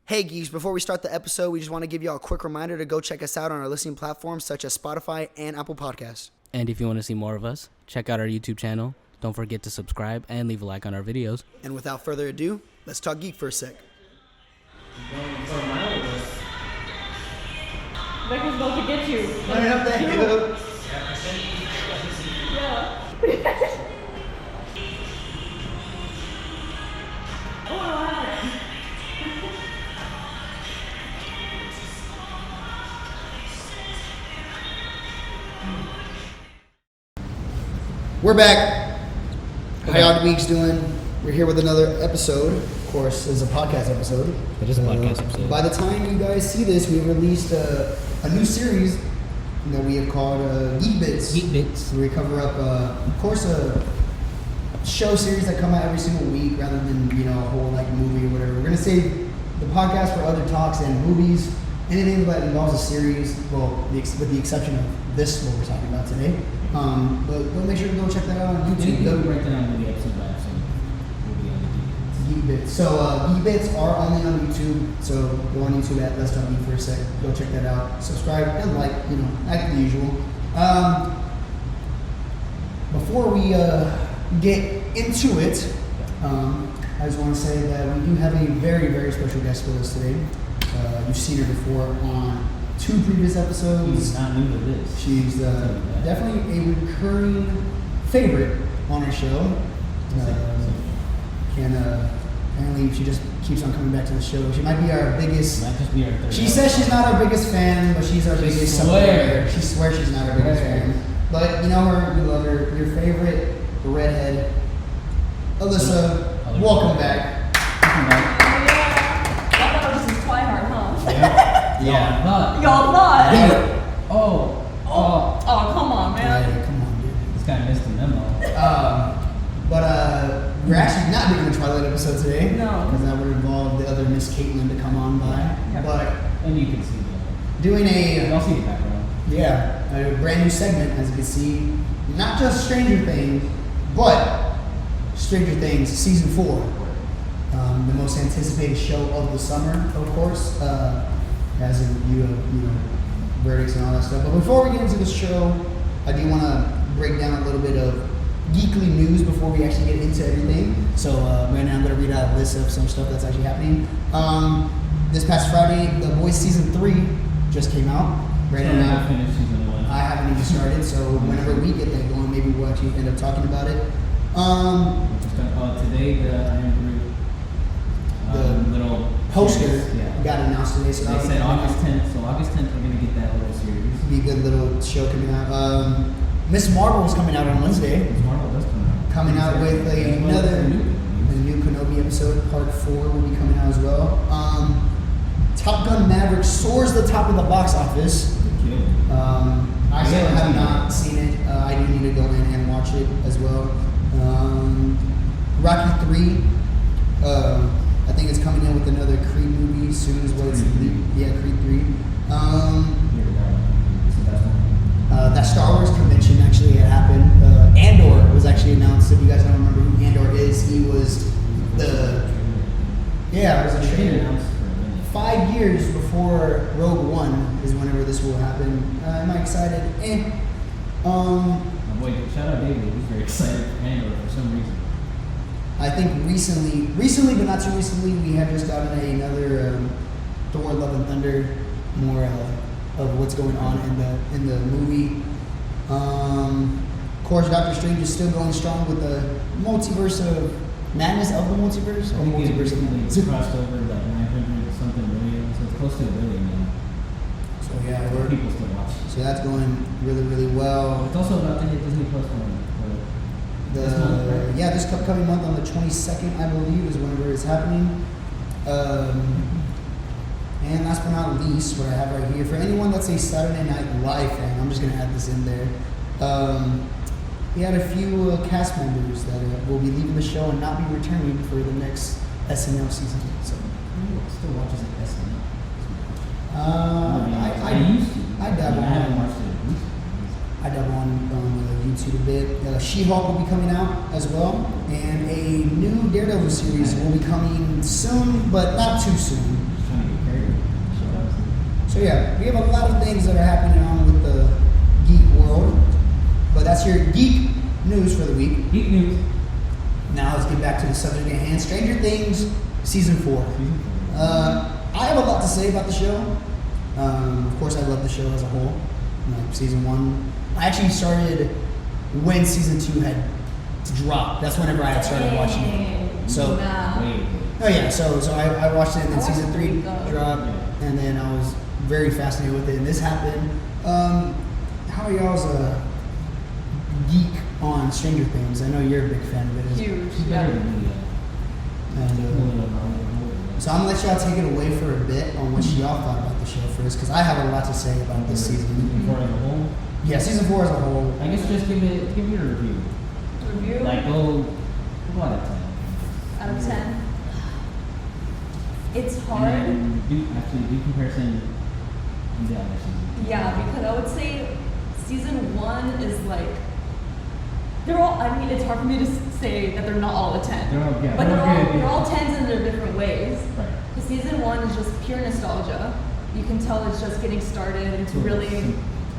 Hey Geeks, before we start the episode, we just want to give you all a quick reminder to go check us out on our listening platforms such as Spotify and Apple Podcasts. And if you want to see more of us, check out our YouTube channel. Don't forget to subscribe and leave a like on our videos. And without further ado, let's talk Geek for a sec. Becca's about to get you. Run it up there, you. Yeah. We're back. How y'all weeks doing? We're here with another episode. Of course, it's a podcast episode. It is a podcast episode. By the time you guys see this, we've released a new series that we have called Geek Bits. Geek Bits. Where we cover up, of course, a show series that come out every single week rather than, a whole movie or whatever. We're going to save the podcast for other talks and movies. Anything that involves a series, with the exception of this, what we're talking about today. But go make sure to go check that out on YouTube. Go break that down maybe episode by episode. We'll be on the Geek Bits. So Geek Bits are only on YouTube. So go on YouTube at Let's Talk Geek for a sec. Go check that out. Subscribe and like, like the usual. Before we get into it, I just want to say that we do have a very, very special guest with us today. You've seen her before on 2 previous episodes. She's not new to this. She's definitely a recurring favorite on our show. Apparently she just keeps on coming back to the show. She might be our biggest. Might just be our third. She says she's not our biggest fan, but she's our biggest supporter. She swears she's not our biggest fan. But you know her, we love her. Your favorite redhead, Alyssa. Welcome back. Welcome back. I thought it was just Twilight, huh? Yeah. Y'all thought. Yeah. Oh, come on, man. Yeah, come on, dude. This guy missed the memo. But we're actually not doing a Twilight episode today. No. Because that would involve the other Miss Caitlin to come on by. Yeah. But And you can see that. doing Y'all see the background. a brand new segment, as you can see. Not just Stranger Things, but Stranger Things Season 4. The most anticipated show of the summer, of course. As in verdicts and all that stuff. But before we get into the show, I do want to break down a little bit of geekly news before we actually get into everything. So right now I'm going to read out a list of some stuff that's actually happening. This past Friday, The Boys Season 3 just came out. Right now, I finished season 1. I haven't even started, so whenever we get that going, maybe we'll actually end up talking about it. Today, the Iron Group little Poster series, got announced today. So they said August 10th, so August 10th we're going to get that little series. Be a good little show coming out. Miss Marvel is coming out on Wednesday. Miss Marvel does come out. Coming out with a new Kenobi episode. Part 4 will be coming out as well. Top Gun Maverick soars the top of the box office. I still have not seen it. I do need to go in and watch it as well. Rocky 3. I think it's coming in with another Creed movie soon as well. Creed 3. That Star Wars convention actually had happened. Andor was actually announced. If you guys don't remember who Andor is, he was it was a trailer. 5 years before Rogue One is whenever this will happen. Am I excited? Wait, shout out David. He's very excited for Andor for some reason. I think recently, but not too recently, we have just gotten another Thor: Love and Thunder, more of what's going on in the movie. Of course, Doctor Strange is still going strong with the multiverse of madness of the multiverse. I think it's crossed over like 900 something million, so it's close to $1 billion now. So yeah, people still watch. So that's going really, really well. It's also about to hit Disney Plus one. This month, right? Yeah, this upcoming month on the 22nd, I believe, is whenever it's happening. And last but not least, what I have right here, for anyone that's a Saturday Night Live fan, I'm just going to add this in there. We had a few cast members that will be leaving the show and not be returning for the next SNL season. So, who still watches like SNL? I used to. I dabble. I haven't watched it I dabble on YouTube a bit. She-Hulk will be coming out as well, and a new Daredevil series will be coming soon, but not too soon. So yeah, we have a lot of things that are happening on with the geek world, but that's your geek news for the week. Geek news. Now let's get back to the subject at hand. Stranger Things season 4. I have a lot to say about the show. Of course, I love the show as a whole. Like season 1, I actually started when season 2 had to drop. That's whenever I had started watching it. So, oh yeah, so I watched it, and then season 3 dropped, and then I was very fascinated with it. And this happened. How are y'all's geek on Stranger Things? I know you're a big fan of it. Huge. And, so I'm gonna let y'all take it away for a bit on what y'all thought about the show first, because I have a lot to say about this season. Season 4 as a whole? Yeah, season 4 as a whole. I guess just give me a review. Review? Like go out of 10. Out of 10? It's hard. And do comparison in the other season. Yeah, because I would say season 1 is like, they're all, I mean, it's hard for me to say that they're not all a 10. They're all, yeah, but good. they're all 10s in their different ways. Right. Because season 1 is just pure nostalgia. You can tell it's just getting started. It's really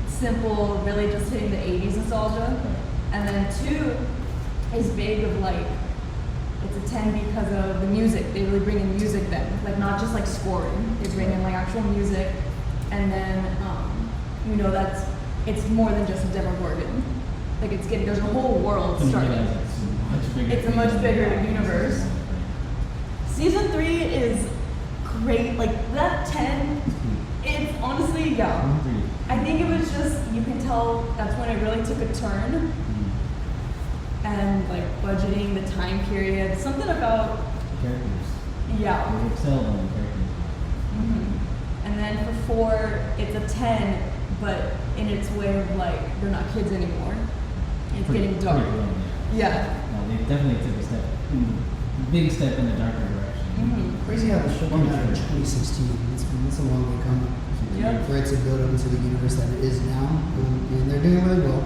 simple, really just hitting the 80s nostalgia. Right. And then 2 is big of like, it's a 10 because of the music. They really bring in music then. Like not just like scoring. They bring in like actual music. And then, you know, it's more than just a Demogorgon. Like there's a whole world starting. It's a much bigger universe. Season 3 is great. Like that 10, it's honestly, yeah. I think it was just, you can tell that's when it really took a turn. And like budgeting, the time period, something about Characters. Yeah. They excelled on the characters. And then for 4, it's a 10, but in its way of like, they're not kids anymore. It's getting dark. Yeah. No, they definitely took a big step in the darker direction. Crazy how the show came out in 2016. It's a long way coming. Yep. For it to build up into the universe that it is now, and they're doing really well.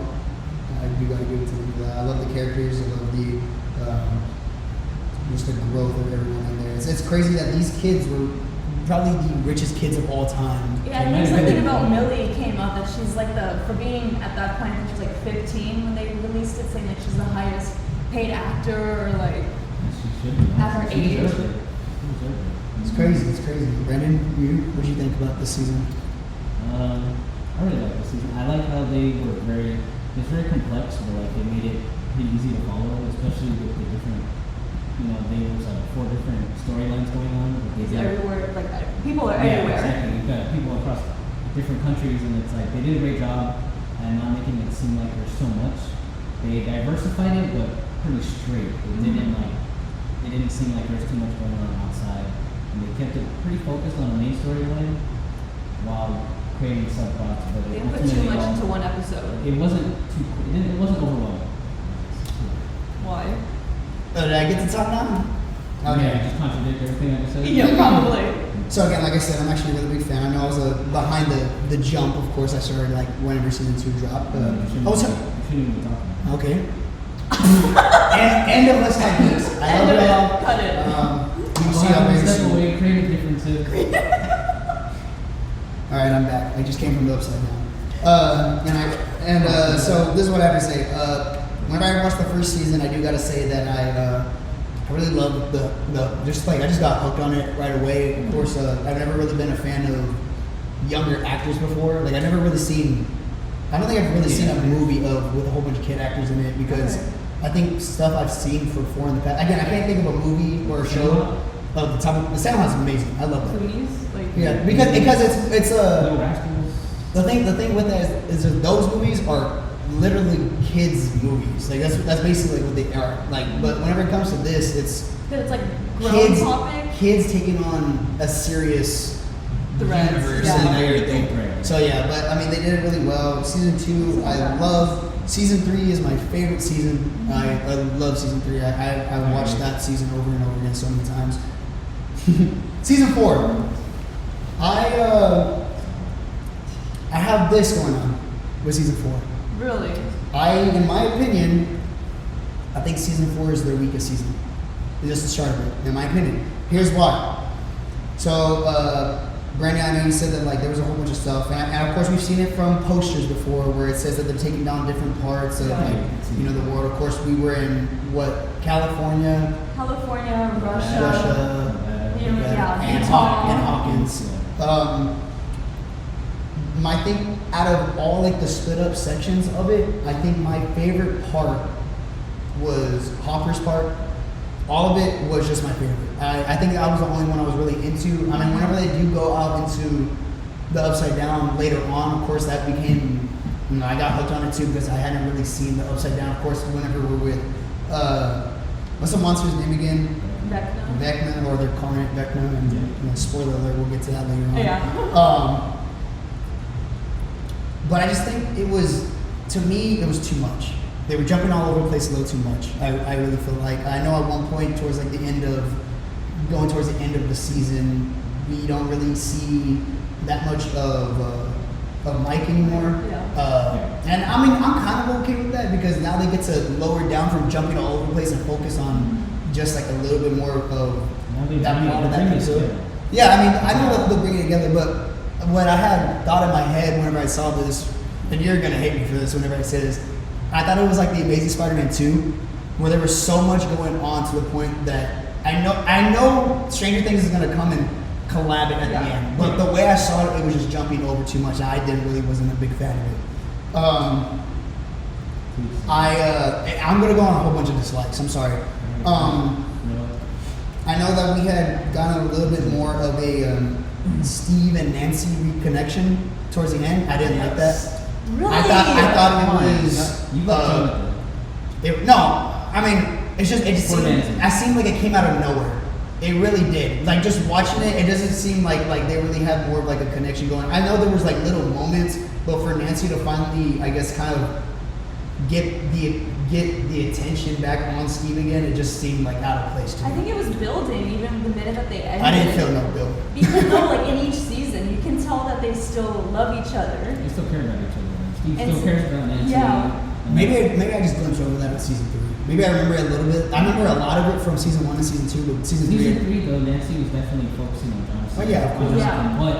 I do gotta give it to them. I love the characters. I love the just the growth of everyone in there. It's crazy that these kids were probably the richest kids of all time. Yeah, I think something about Millie came up that she's like for being at that point, I think she was like 15 when they released it, saying that she's the highest paid actor or like She should be. at her age. It's crazy. It's crazy. Brandon, what do you think about this season? I really like this season. I like how they were it's very complex, but like they made it pretty easy to follow, especially with the different, there was 4 different storylines going on. It's everywhere, like people are Yeah, everywhere. exactly. You've got people across different countries, and it's like they did a great job at not making it seem like there's so much. They diversified it, but pretty straight. It didn't seem like there's too much going on outside, and they kept it pretty focused on the main storyline while creating subplots. But They put too much into one episode. It wasn't overwhelming. Why? Oh, did I get to talk now? Yeah, just contradict everything I just said. Yeah, probably. So again, like I said, I'm actually a really big fan. I know I was behind the jump. Of course, I started like whenever season 2 dropped. You shouldn't even talk about it. Okay. End of Let's Talk Geeks. I love y'all. Cut it. We see y'all very Step soon. away, creative differences. All right, I'm back. I just came from the upside down. So this is what I have to say. Whenever I watched the first season, I do gotta say that I really love the I just got hooked on it right away. Of course, I've never really been a fan of younger actors before. Like I don't think I've really seen a movie with a whole bunch of kid actors in it, because I think stuff I've seen for 4 in the past. Again, I can't think of a movie or a show of the top. The Sound is amazing. I love that. Goonies, like Yeah, because it's No Rascals. the thing with that is that those movies are literally kids movies. Like that's basically what they are. Like, but whenever it comes to this, it's like grown topic. kids taking on a serious Threats, universe yeah. and everything. Right. So yeah, but I mean they did it really well. Season 2, I love. Season 3 is my favorite season. I love season 3. I watched that season over and over again so many times. Season 4. I have this going on with season 4. Really? In my opinion, I think season 4 is their weakest season. It's just the start of it, in my opinion. Here's why. So, Brandon, I know you said that like there was a whole bunch of stuff, and of course we've seen it from posters before, where it says that they're taking down different parts of like the world. Of course, we were in California, Russia, and Hawkins. I think out of all like the split up sections of it, I think my favorite part was Hopper's part. All of it was just my favorite. I think that was the only one I was really into. I mean, whenever they do go out into the Upside Down later on, of course, that became, I got hooked on it too because I hadn't really seen the Upside Down. Of course, whenever we're with, what's the monster's name again? Vecna, or they're calling it Vecna. And spoiler alert, we'll get to that later on. Yeah. But I just think to me, it was too much. They were jumping all over the place a little too much. I really feel like. I know at one point towards like the end of the season, we don't really see that much of Mike anymore. And I mean, I'm kind of okay with that because now they get to lower down from jumping all over the place and focus on just like a little bit more of that part of that episode. Yeah, I mean, I know that they'll bring it together, but what I had thought in my head whenever I saw this, and you're gonna hate me for this whenever I say this, I thought it was like the Amazing Spider-Man 2, where there was so much going on to the point that I know Stranger Things is gonna come and collab it at the end, but the way I saw it, it was just jumping over too much. I wasn't a big fan of it. I'm gonna go on a whole bunch of dislikes. I'm sorry. I know that we had gotten a little bit more of a Steve and Nancy reconnection towards the end. I didn't like that. Really? I thought it was. No, I mean it just seemed. I seemed like it came out of nowhere. It really did. Like just watching it, it doesn't seem like they really had more of like a connection going. I know there was like little moments, but for Nancy to finally, I guess, kind of get the attention back on Steve again, it just seemed like out of place to me. I think it was building even the minute that they ended. I didn't feel no build. Because like in each season, you can tell that they still love each other. They still care about each other. Steve still cares about Nancy. Yeah. Maybe I just glimpsed over that in season 3. Maybe I remember a little bit. I remember a lot of it from season 1 and season 2, but season 3 though, Nancy was definitely focusing on Jonathan. Oh yeah, of course. Yeah. But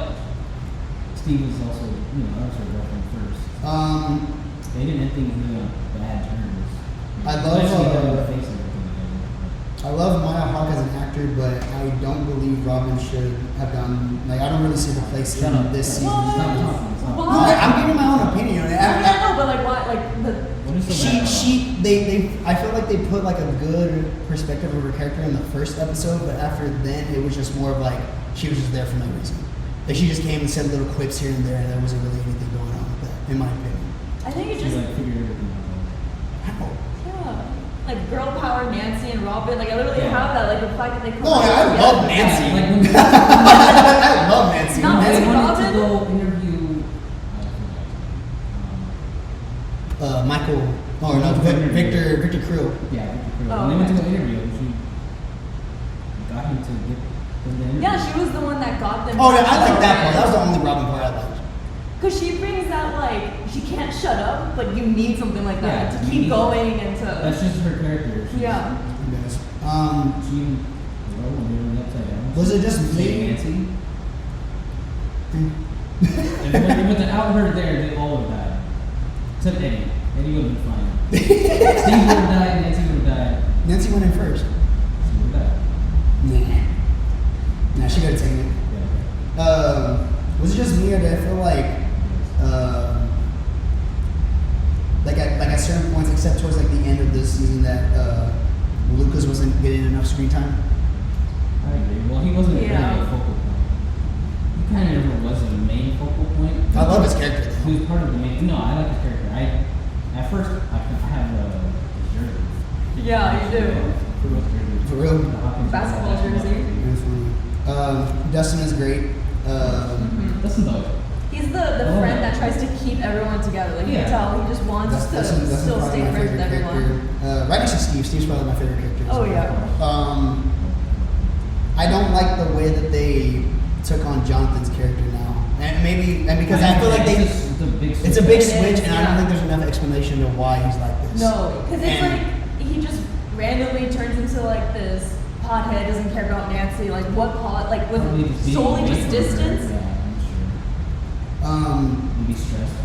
Steve was also, that was her girlfriend first. They didn't end things really on bad terms. I love Maya Hawke as an actor, but I don't believe Robin should have done. Like, I don't really see the place in this season. No, I'm giving my own opinion on it. No, but like what? Like the. I feel like they put like a good perspective of her character in the first episode, but after then it was just more of like she was just there for no reason. Like she just came and said little quips here and there, and there wasn't really anything going on with that, in my opinion. I think it just. How? Like girl power Nancy and Robin, like I literally have that, like the fact that they come I love Nancy. I love Nancy. Not Nancy Robin. to go interview Michael. Oh no, Victor Krill. Yeah, Victor Krill. Oh, When they went to okay. go interview, she got him to get them the interview. Yeah, she was the one that got them. Oh, yeah, I like that part. That was the only Robin part I liked. Because she brings that like she can't shut up, but you need something like that Yeah, to you keep need going and to. That's just her character. Yeah. Yes. She upside down. Was it just Say me? Nancy? And without her there, they all would have died. Except Eddie. Eddie would have been fine. Steve would have died, Nancy would have died. Nancy went in first. She would have died. Nah, she could have taken it. Yeah. Was it just me, or did I feel like at certain points, except towards like the end of this season, that Lucas wasn't getting enough screen time? I agree. Well, he wasn't really a focal point. He kind of never was a main focal point. I love his character. He was part of the main. No, I like his character. At first I have his jersey. Yeah, you do. For real. Basketball jersey. Dustin is great. Dustin's always. He's the friend that tries to keep everyone together. Like you can tell, he just wants to still stay friends with everyone. Right next to Steve. Steve's probably my favorite character. Oh yeah. I don't like the way that they took on Jonathan's character now, and because I feel like they. The a big switch. It's a big It switch, is, and I yeah. don't think there's enough explanation to why he's like this. No, because it's And- like he just randomly turns into like this pothead, doesn't care about Nancy. Like what pot? Like with Probably just being solely away just from her. distance. Yeah, I'm sure. Maybe stress from.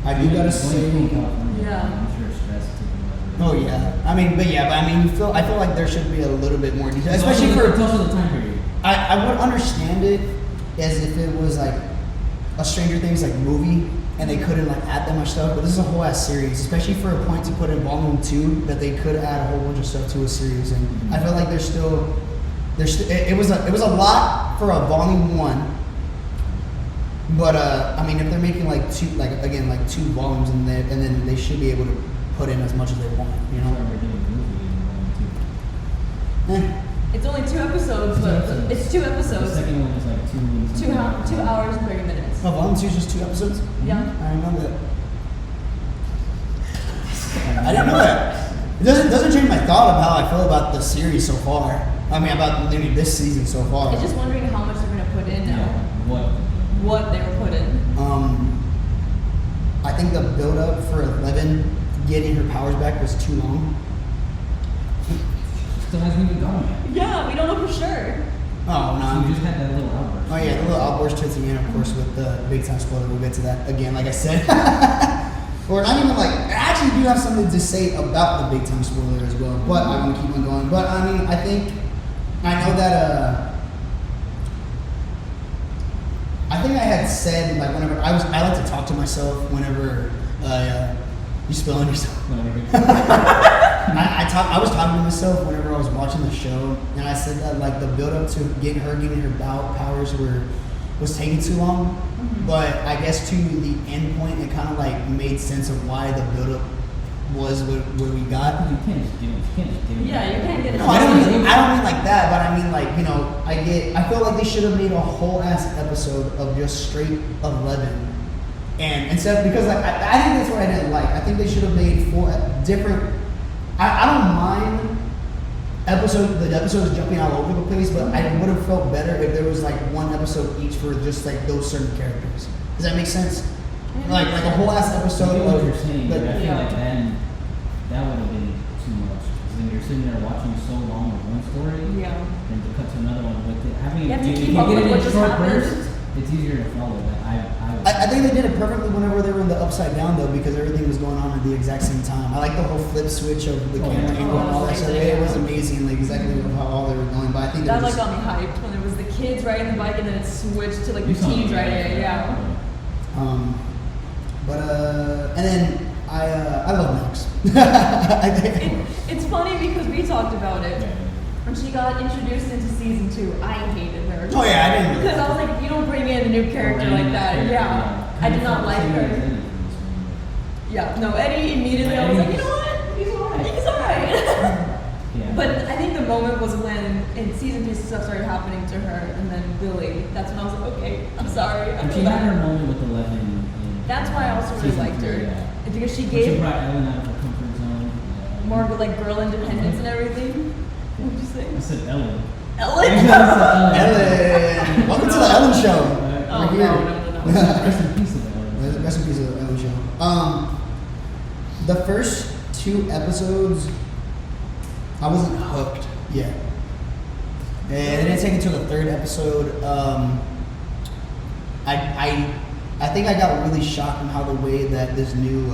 I do gotta say. Yeah. I'm sure stress took over. Oh yeah, I mean, but I mean, I feel like there should be a little bit more detail, especially It's for. also the time period. I would understand it as if it was like a Stranger Things like movie, and they couldn't like add that much stuff. But this is a whole ass series, especially for a point to put in volume 2 that they could add a whole bunch of stuff to a series. And I feel like it was a lot for a volume 1. But I mean, if they're making like 2 volumes in there, and then they should be able to put in as much as they want, you know. Eh. It's only 2 episodes, but it's 2 The episodes. second one is like 2 hours and 30 minutes. Oh, volume 2 is just 2 episodes. Yeah. I didn't know that. I didn't know that. It doesn't change my thought of how I feel about the series so far. I mean, about maybe this season so far. I'm just wondering how much they're gonna put in now. What? What they will put in. I think the build up for 11 getting her powers back was too long. Still hasn't even gone yet. Yeah, we don't know for sure. Oh no. She just had that little outburst. Oh yeah, the little outburst towards the end, of course, with the big time spoiler. We'll get to that again, like I said. Or not even like. I actually do have something to say about the big time spoiler as well, but I'm gonna keep on going. But I mean, I know that. I think I had said like whenever I like to talk to myself whenever you spilling yourself. I was talking to myself whenever I was watching the show, and I said that like the build up to getting her powers was taking too long. Mm-hmm. But I guess to the end point, it kind of like made sense of why the build up was what we got. You can't just do it. Yeah, you can't get it. No, I don't mean like that, but I mean like, you know, I feel like they should have made a whole ass episode of just straight 11. And instead, because like, I think that's what I didn't like. I think they should have made 4 different. I don't mind the episodes jumping all over the place, but I would have felt better if there was like 1 episode each for just like those certain characters. Does that make sense? Like a whole ass episode. I get what of, you're saying, but I feel Yeah. like then that would have been too much. Because then you're sitting there watching so long of one story, Yeah. and to cut to another one with it. Having You have to if keep you up get with it what in just short happened. bursts, it's easier to follow. That I think they did it perfectly whenever they were in the upside down though, because everything was going on at the exact same time. I like the whole flip switch of the Oh, camera yeah. angle and all that Oh, stuff. amazing. It was amazing, like exactly how all they were going. But I think That it like was, got me hyped when it was the kids riding the bike and then it switched to like You the saw teens me, riding it. Yeah. and then I love Max. I think It's funny because we talked about it. When she got introduced into season 2, I hated her. Oh yeah, I didn't. Because I was like, you don't bring in a new character like that. Yeah. I did not like her. Yeah. No, Eddie immediately, I was like, you know what? He's alright. He's alright. Yeah. But I think the moment was when in season 3 stuff started happening to her and then Billy. That's when I was like, okay, I'm sorry. I And she feel had her bad. moment with 11. In, That's why I also really season liked her. 3, yeah. It's because she When she gave brought Ellen out of her comfort zone. more of a, like girl independence and everything. What would you say? I said Ellen. Ellen. Ellen, welcome to the Ellen Show. Oh, We're no, here. no. Rest in peace of Ellen. Rest in peace of the Ellen Show. The first 2 episodes, I wasn't hooked yet. And it didn't take until the 3rd episode. I think I got really shocked from how the way that this new,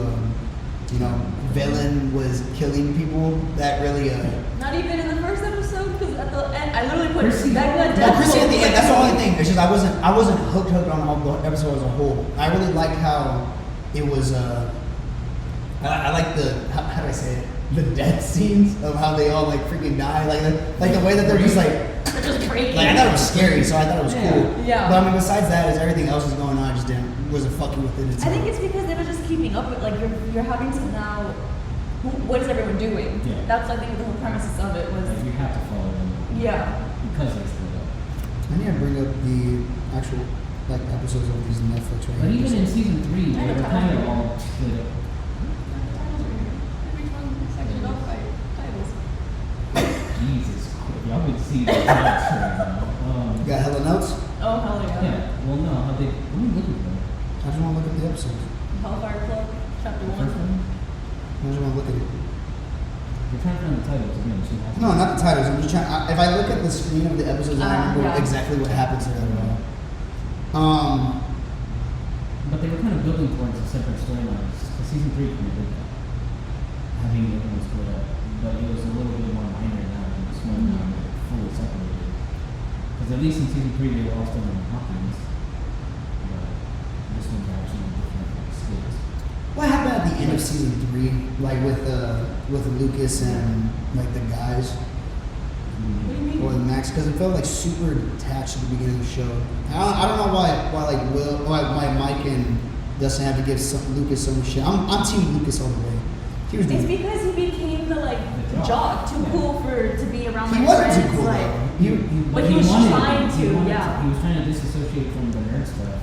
villain was killing people. That really. Not even in the first episode, because at the end, I literally put Chrissy. Becca No, Chrissy at the end. That's the only thing. It's just I wasn't hooked on all the episode as a whole. I really liked how it was. I like how do I say it? The death scenes of how they all like freaking die, like the way that they're just like. They're just breaking. Like I thought it was scary, so I thought it was Yeah. cool. Yeah. But I mean, besides that, as everything else was going on, I just wasn't fucking with it. I think it's because they were just keeping up with, like, you're having to now, what is everyone doing? Yeah. That's, I think, the whole premises of it was, Like, you have to follow them yeah. because they split up. I need to bring up the actual like episodes of these Netflix right But now. even in season 3, they were kind of all split up. Which one sectioned off by titles? Jesus Christ. Y'all could see the notes right now. You got hella notes? Oh, hell yeah. Yeah, well, no, how they. Let me look at them. I just want to look at the episodes. Hellfire Club, chapter The first 1. one? I just want to look at it. You're trying to find the titles again. She has No, not the titles. I'm just trying. If I look at the screen of the episodes, I don't remember Yeah. exactly what happens there at all. But they were kind of building towards a separate storylines. Because season 3 kind of did that. Having the other one split up. But it was a little bit more minor now than this one now fully separated. Because at least in season 3 they were all still in Hawkins. But this one's actually in different states. What happened at the end of season 3, like with Lucas and like the guys What do you mean? or Max? Because it felt like super detached at the beginning of the show. I don't know why Mike and Dustin had to give Lucas so much shit. I'm team Lucas all the way. He was It's doing. because he became the The jock, too Yeah. cool to be around He like wasn't friends. too cool Like, though. But he was wanted trying it. to, He wanted yeah. He was trying to disassociate from the nerd stuff.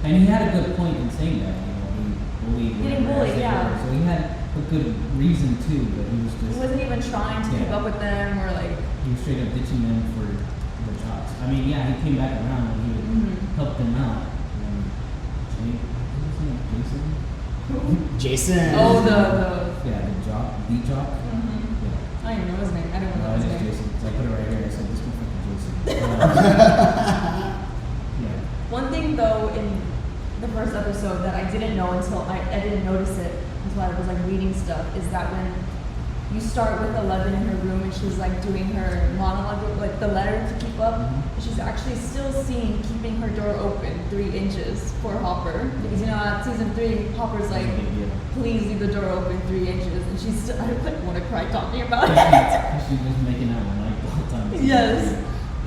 And he had a good point in saying that, you know, being bullied. Getting whatever, as bullied, they yeah. were. So he had a good reason too, but he was he just, wasn't even trying to keep Yeah. up with them or like. he was straight up ditching them for the jobs. I mean, yeah, he came back around and he would Mhm. help them out. And Jay, what was his name? Jason? Jason. Oh, Yeah, the jock. Mhm. Yeah. I don't even know his name. I don't No, know it his is name. Jason. So I put it right here. I said, this motherfucker Jason. Yeah. One thing though in the first episode that I didn't know until I didn't notice it until I was like reading stuff is that when you start with 11 in her room and she's like doing her monologue, like the letter to keep up, she's actually still seen keeping her door open 3 inches for Hopper. Because you know at season 3, Hopper's like, That's a big deal. please leave the door open 3 inches, and she's still, I like want to cry talking about it. She's just making out with Mike the whole time. Yes.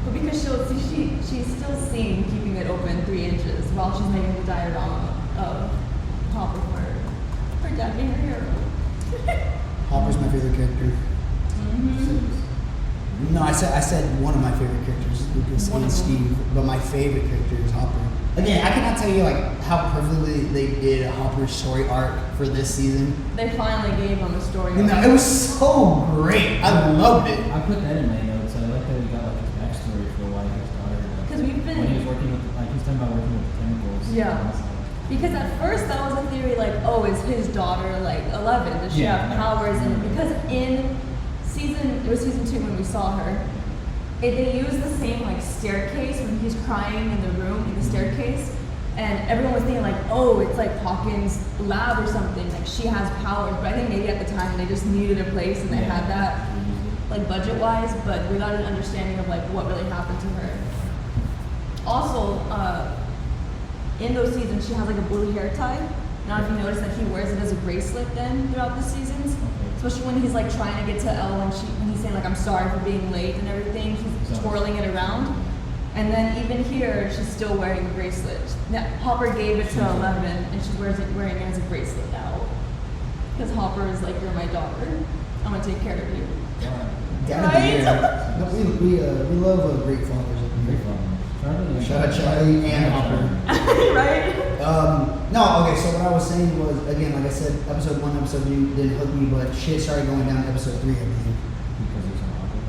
But because she's still seeing keeping it open 3 inches while she's making the diorama of Hopper for dad being her hero. Hopper's my favorite character. Mm-hmm. No, I said one of my favorite characters is Lucas One and of them. Steve, but my favorite character is Hopper. Again, I cannot tell you like how perfectly they did Hopper's story arc for this season. They finally gave him a story. You know, it was so great. I loved it. I put that in my notes. I like that we got like his backstory for why his daughter. Like, 'Cause we've been- when he was working with, like he's talking about working with the chemicals. Yeah. And it's like, Because at first that was a theory like, oh, is his daughter like 11? Does she Yeah. have powers? And because it was season 2 when we saw her, they used the same like staircase when he's crying in the room, in the staircase. And everyone was thinking like, oh, it's like Hawkins' lab or something, like she has powers. But I think maybe at the time they just needed a place and they yeah. had that We used it. like budget-wise, but without an understanding of like what really happened to her. Also, in those seasons, she has like a blue hair tie. Now, if you notice that he wears it as a bracelet then throughout the seasons, especially when he's like trying to get to Elle when he's saying like I'm sorry for being late and everything, he's twirling it around. And then even here, she's still wearing the bracelet. Now, Hopper gave it to 11, and she's wearing it as a bracelet now. Because Hopper is like, you're my daughter. I'm gonna take care of you. Gotta be Right? there. No, we love great fathers up Great here. fun. Charlie. Shout out Charlie and Hopper. Right? No, okay, so what I was saying was, again, like I said, episode 1, episode 2 didn't hook me, but shit started going down to episode 3, I believe. Because it was on Hopper.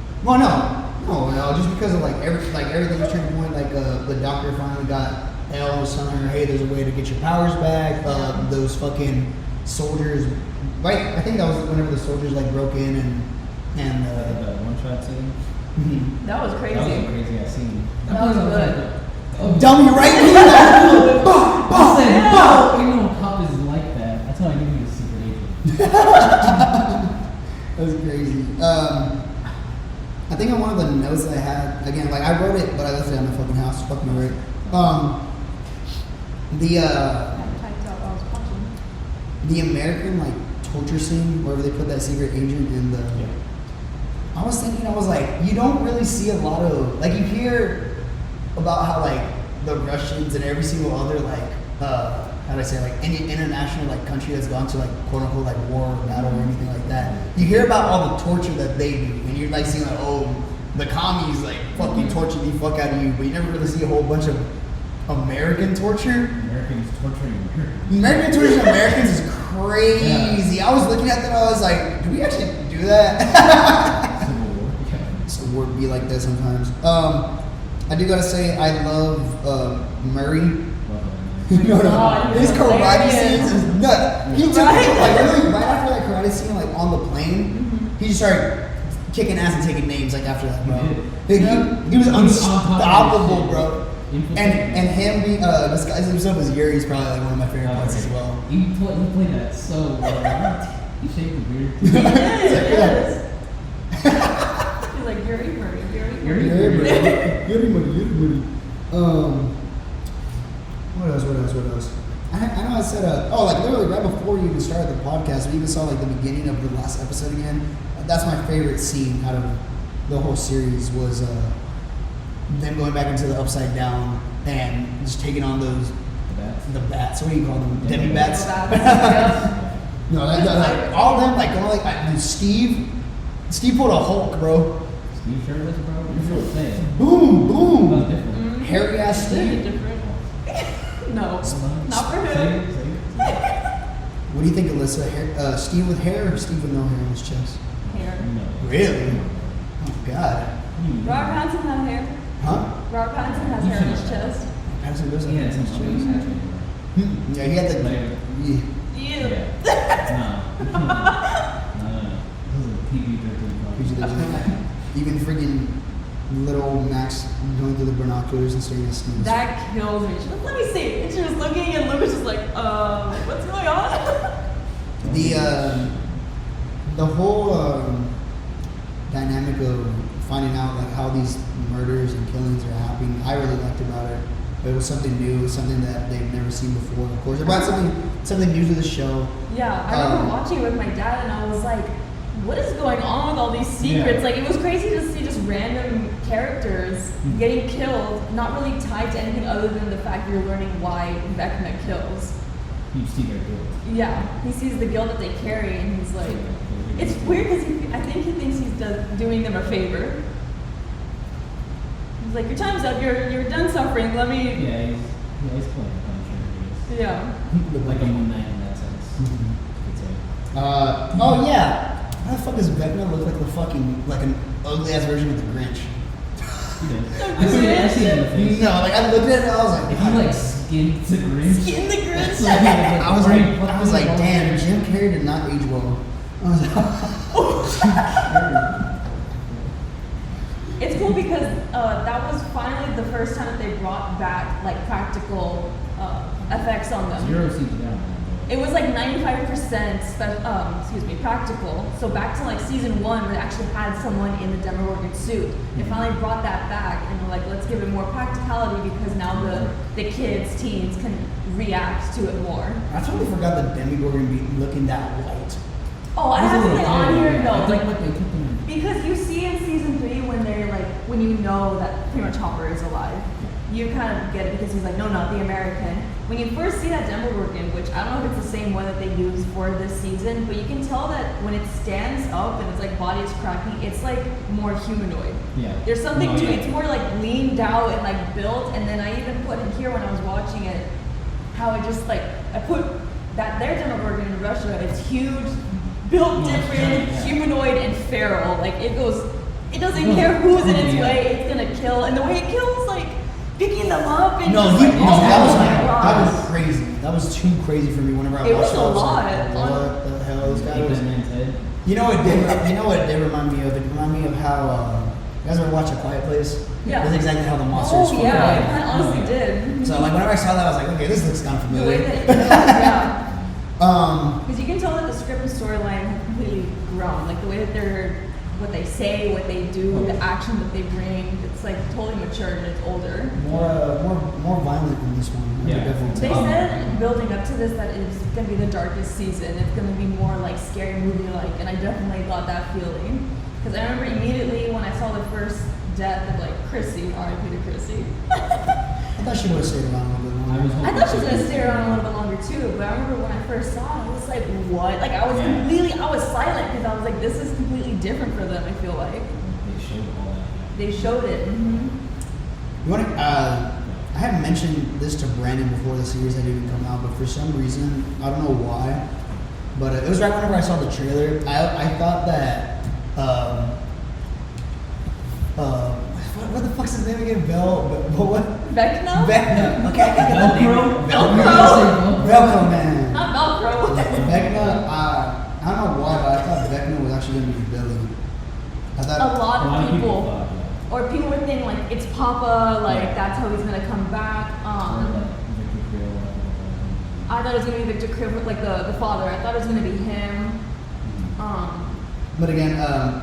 Well, no, just because of everything was turning point, the doctor finally got Elle was telling her, hey, there's a way to get your powers back, those fucking soldiers, right, I think that was whenever the soldiers like broke in and The one-shot scene. That was crazy. That was a crazy ass scene. That was good. dummy right here, I said, you know, cop is like that. That's how I knew he was secret agent. that was crazy. I think on one of the notes that I had, again, like I wrote it, but I left it at my fucking house. Fuck me, right? I typed out while I was watching. The American like torture scene, wherever they put that secret agent in the. Yeah. I was thinking, I was like, you don't really see a lot of like you hear about how like the Russians and every single other like how do I say like any international like country that's gone to like quote unquote like war or battle or anything like that. You hear about all the torture that they do, and you're like seeing like oh the commies like fucking torture the fuck out of you, but you never really see a whole bunch of American torture. Americans torturing Americans. American torture Americans is crazy. Yeah. I was looking at them, I was like, do we actually do that? Civil War. Yeah. So war be like that sometimes. I do gotta say I love Murray. Love that, man. No, God, his he's karate hilarious. scenes is nuts. He took like literally right after that karate scene, like on the plane, he just started kicking ass and taking names like after that, bro. Like, he was unstoppable, bro. And him being disguising himself as Yuri is probably like one of my favorite parts as well. He played that so well. He shaved the beard. Yes. He's like, Yuri Murray, Yuri Murray. Yuri. What else? I know I said, like literally right before you even started the podcast, we even saw like the beginning of the last episode again. That's my favorite scene out of the whole series was them going back into the Upside Down and just taking on those the bats. What do you call them? Demi bats. No, like all of them like going like Steve pulled a Hulk, bro. Steve shirtless, bro. You're so sad. Boom. That was different. Hairy ass Very Steve. different. No, not for Say him. it, say it. What do you think, Alyssa? Steve with hair or Steve with no hair on his chest? Hair. No. Really? Oh God. Robert Pattinson has hair. Huh? Robert Pattinson has hair on his chest. Patterson does have Yeah, hair it's on his something chest. actually. Yeah, he had the. Like, Yeah. Ew. Yeah. No. This is a PG-13 podcast. Even freaking little Max going through the binoculars and staring at Steve. That kills me. She's like, let me see. And she was looking, and Lucas was like, what's going on? The whole dynamic of finding out like how these murders and killings are happening, I really liked about it. It was something new, something that they've never seen before. Of course, it brought something new to the show. Yeah, I remember watching it with my dad, and I was like, what is going on with all these secrets? Yeah. Like, it was crazy to see just random characters getting killed, not really tied to anything other than the fact you're learning why Vecna kills. You see their guilt. Yeah, he sees the guilt that they carry, and he's like, it's weird because I think he thinks he's doing them a favor. He's like, your time's up, you're done suffering, let me... Yeah, he's playing Punisher. Yeah. Like a Moon Knight in that sense. I'd say. Oh yeah. How the fuck does Vecna look like an ugly ass version of the Grinch? He does. I see it in the face. No, like I looked at it and I was like, If you like skinned the Grinch. Skin the Grinch. I was like, damn, Jim Carrey did not age well. I was like, It's cool because that was finally the first time that they brought back like practical effects on them. Zero CGI. It was like 95% practical. So back to like season 1 where they actually had someone in the Demogorgon suit. They finally brought that back and were like, let's give it more practicality because now the kids, teens can react to it more. I totally forgot that Demogorgon be looking that white. Oh, I have it on here. I No, think like what they took them. because you see in season 3 when they're like, when you know that pretty much Hopper is alive, you kind of get it because he's like, no, not the American. When you first see that Demogorgon, which I don't know if it's the same one that they used for this season, but you can tell that when it stands up and its like body is cracking, it's like more humanoid. Yeah. There's something to yeah. it. It's more like leaned out and like built. And then I even put in here when I was watching it, how it just like, I put that their Demogorgon in Russia, it's huge, built different, humanoid and feral. Like it doesn't care who's in its way, it's gonna kill. And the way it kills, like picking them up and just like, that was crazy. That was too crazy for me whenever I It watched was it. I a lot. like, what the hell is Keep that? that man's head. You know what it did remind me of? It reminded me of how you guys ever watch A Quiet Place? Yeah. That's exactly how the monsters oh yeah, it kind of honestly did. So like whenever I saw that, I was like, okay, this looks kind of The way familiar. that yeah. Because you can tell that the script and storyline have completely grown. Like the way that what they say, what they do, the action that they bring, it's like totally matured and it's older. More violent in this one. I Yeah. could definitely They tell. said building up to this that it's gonna be the darkest season. It's gonna be more like scary movie like, and I definitely got that feeling. Because I remember immediately when I saw the first death of like Chrissy, R.I.P. to Chrissy. I thought she would have stayed around a little bit I was longer. I thought she was gonna stay around a little bit longer too, but I remember when I first saw it, I was like, what? Like I was silent because I was like, this is completely different for them, I feel like. They showed all that. They showed it. Mm-hmm. You want to? I had mentioned this to Brandon before the series had even come out, but for some reason, I don't know why, but it was right whenever I saw the trailer. I thought that what the fuck fuck's his name again? What? Vecna? Vecna. Okay, I can't get the name. Velcro. Velcro man. Not Velcro. Vecna. I don't know why, but I thought Vecna was actually gonna be Billy. I A thought. lot of people. thought, Or people would think like it's Papa, like that's how he's gonna come back. I thought it was gonna be Victor Creel, like the father. I thought it was gonna be him. But again,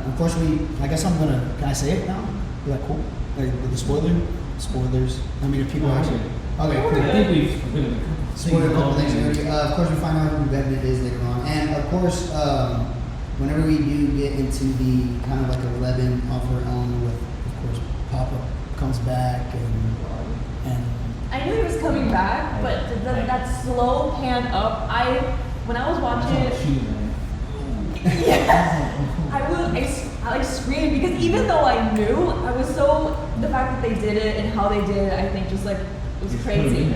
unfortunately, I guess I'm gonna. Can I say it now? Is that cool? Like, with the spoilers. I mean, if people actually. Okay, cool. I think we've Spoiled a couple things already. Of course, we find out who Vecna is later on, and of course, whenever we do get into the kind of like 11 of her own, with of course Papa comes back and I knew he was coming back, but that slow pan up. When I was watching it, I screamed because even though I knew, I was the fact that they did it and how they did it, I think just like it was crazy.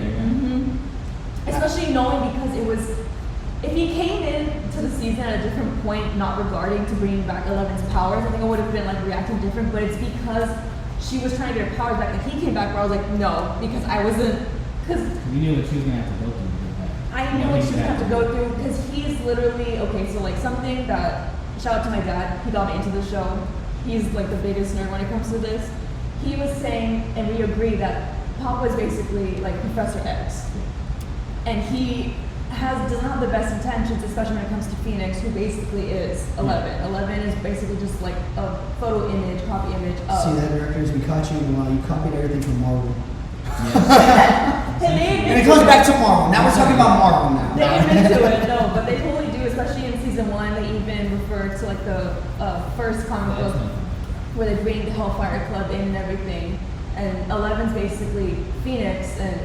Especially knowing because it was, if he came in to the season at a different point, not regarding to bringing back 11's powers, I think I would have been like reacting different. But it's because she was trying to get her powers back, and he came back where I was like, no, because I wasn't, because you knew what she was gonna have to go through. I knew what she was gonna have to go through because he's literally okay. So like something that, shout out to my dad, he got me into the show. He's like the biggest nerd when it comes to this. He was saying, and we agree that Papa is basically like Professor X, and he doesn't have the best intentions, especially when it comes to Phoenix, who basically is 11. 11 is basically just like a photo image, copy image of. see that, directors, we caught you in the lie. You copied everything from Marvel. And it goes back to Marvel. Now we're talking about Marvel now. They admit to it, no, but they totally do, especially in season 1. They even refer to like the first comic book where they bring the Hellfire Club in and everything. And 11's basically Phoenix, and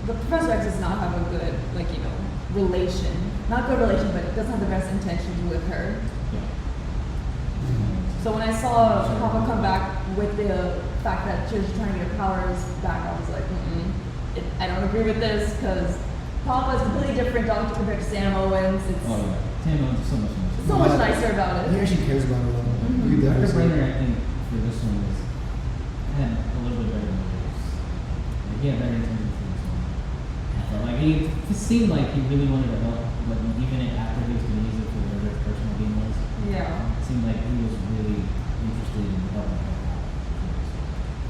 the Professor X does not have a good, like, you know, relation. Not good relation, but doesn't have the best intentions with her. So when I saw Papa come back with the fact that she was trying to get her powers back, I was like, I don't agree with this, because Papa is completely different dog compared to Sam Owens. It's Sam Owens is so much nicer. so much nicer about He it. actually cares about her. Dr. Brenner, I think, for this one had a little bit better motives. Like, he had better intentions for this one. I felt like it seemed like he really wanted to help, but even after he was going to use it for whatever his personal gain was, Yeah. it seemed like he was really interested in helping her out.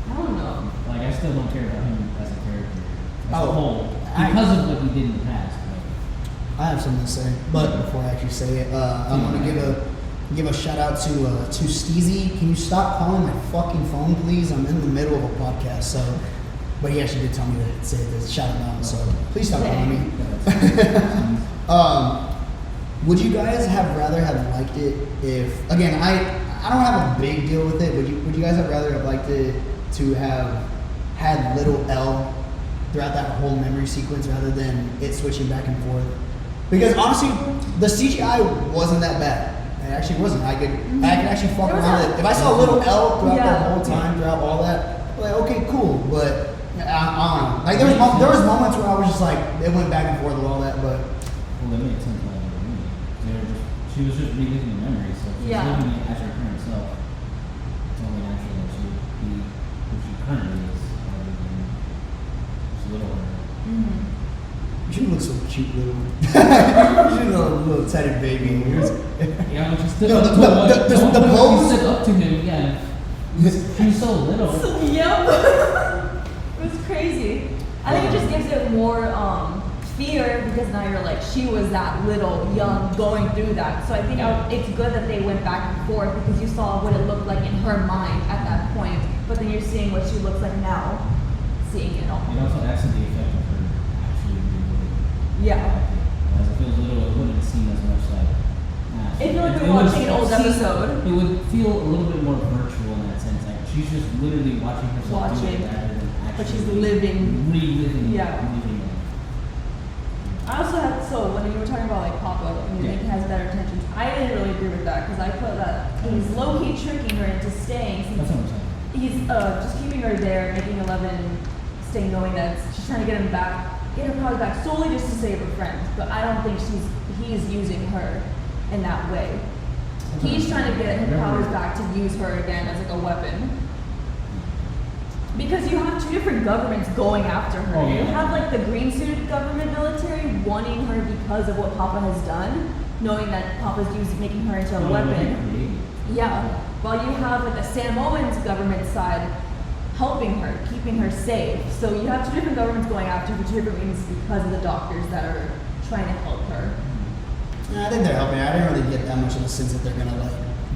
I don't know. Like, I still don't care about him as a character as a Oh, whole, because of what he did in the past. I have something to say, but before I actually say it, I'm gonna give a shout out to Steezy. Can you stop calling my fucking phone, please? I'm in the middle of a podcast, so. But he actually did tell me to say this, shout him out. So please stop calling me. Would you guys rather have liked it if, again, I don't have a big deal with it. Would you guys have rather have liked it to have had little L throughout that whole memory sequence rather than it switching back and forth? Because honestly, the CGI wasn't that bad. It actually wasn't. I could actually fuck around with it. If I saw a little L throughout the whole time, throughout all that, like, okay, cool. But I don't know. Like there was moments where I was just like, it went back and forth with all that. But well, that makes sense. She was just reliving the memory, so she's living it as her current self. It's only natural that she would be who she currently is, rather than just little her. she looks so cute, little. She's a little teddy baby. Yeah, but just the pose. You stood up to him, yeah. He was so little. Yep. It was crazy. I think it just gives it more fear because now you're like, she was that little, young, going through that. So I think it's good that they went back and forth because you saw what it looked like in her mind at that point, but then you're seeing what she looks like now, seeing it all. It also adds to the effect of her actually being Yeah. as it feels little, it wouldn't seem as much like. It feels like we're watching an old episode. It would feel a little bit more virtual in that sense. Like she's just literally watching herself do it rather than actually but she's reliving it. Yeah. I also have, so when you were talking about like Papa, and you think he has better intentions, I didn't really agree with that because I felt that he's low-key tricking her into staying. That's what I'm saying. He's just keeping her there, making 11 stay knowing that she's trying to get him back, get her powers back solely just to save her friends. But I don't think he's using her in that way. He's trying to get her powers back to use her again as like a weapon. Because you have two different governments going after her. Oh, yeah. You have like the green suited government military wanting her because of what Papa has done, knowing that Papa's making her into a weapon. Yeah. While you have like the Samoans government side helping her, keeping her safe. So you have two different governments going after her for two different reasons because of the doctors that are trying to help her. I think they're helping her. I didn't really get that much of a sense that they're gonna like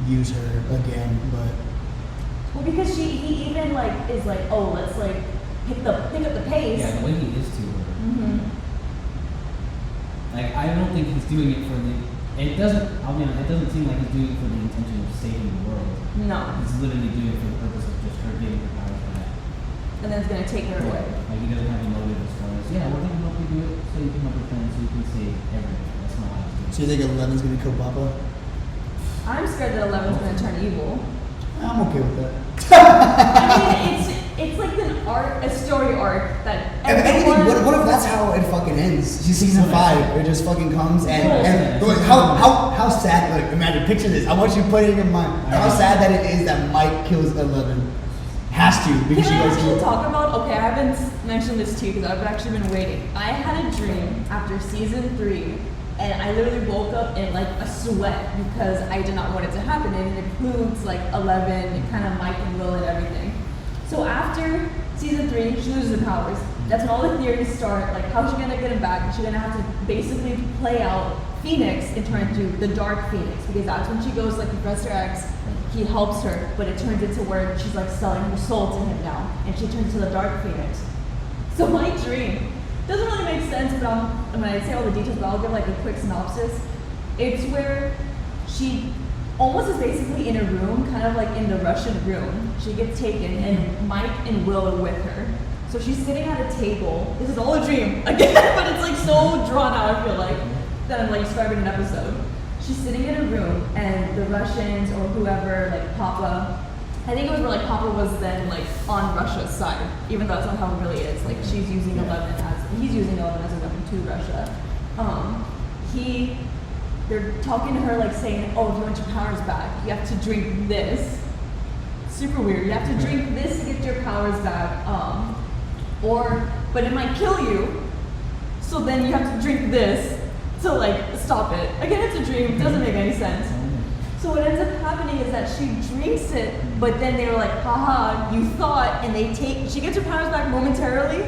use her again, but Well, because he even like is like, oh, let's like pick up the pace. Yeah, the way he is to her. Mm-hmm. Like, I don't think he's doing it for the. It doesn't. I'll be honest. It doesn't seem like he's doing it for the intention of saving the world. No. He's literally doing it for the purpose of just her getting her powers back. And then it's gonna take her away. Like, he doesn't have a motive as far as, yeah, we're gonna help you do it so you can help your friends, so you can save everything. That's not how he's doing it. so you think Eleven's gonna kill Papa? I'm scared that Eleven's gonna turn evil. I'm okay with that. I mean, it's like a story arc that If anything, everyone. what if that's how it fucking ends? Season 5, it just fucking comes and Yeah. look, how sad, like, imagine, picture this. I want you to put it in your mind. How sad that it is that Mike kills 11. Has to, because Can I she goes actually to. talk about? Okay, I haven't mentioned this to you because I've actually been waiting. I had a dream after season 3, and I literally woke up in like a sweat because I did not want it to happen, and it includes like 11 and kind of Mike and Will and everything. So after season 3, she loses her powers. That's when all the theories start. Like, how's she gonna get him back? She's gonna have to basically play out Phoenix and turn into the Dark Phoenix because that's when she goes like Professor X. He helps her, but it turns into where she's like selling her soul to him now, and she turns to the Dark Phoenix. So my dream doesn't really make sense, but when I say all the details, but I'll give like a quick synopsis. It's where she almost is basically in a room, kind of like in the Russian room. She gets taken, and Mike and Will are with her. So she's sitting at a table. This is all a dream again, but it's like so drawn out. I feel like that I'm like describing an episode. She's sitting in a room, and the Russians or whoever, like Papa, I think it was where like Papa was then like on Russia's side, even though that's not how it really is. Like she's using 11 he's using 11 as a weapon to Russia. They're talking to her like saying, oh, if you want your powers back, you have to drink this. Super weird. You have to drink this to get your powers back. But it might kill you. So then you have to drink this to like stop it. Again, it's a dream. It doesn't make any sense. So what ends up happening is that she drinks it, but then they were like, haha, you thought, and she gets her powers back momentarily,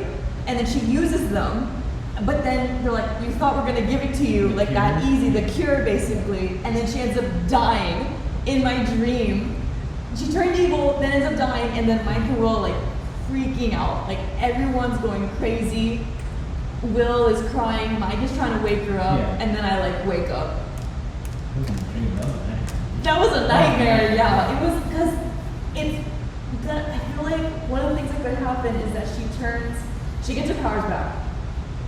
and then she uses them, but then they're like, you thought we're gonna give it to you, like that easy, the cure basically, and then she ends up dying in my dream. She turned evil, then ends up dying, and then Mike and Will like freaking out, like everyone's going crazy. Will is crying, Mike is trying to wake her up, and then I like wake up. That was a nightmare, yeah. It was because I feel like one of the things that could happen is that she gets her powers back.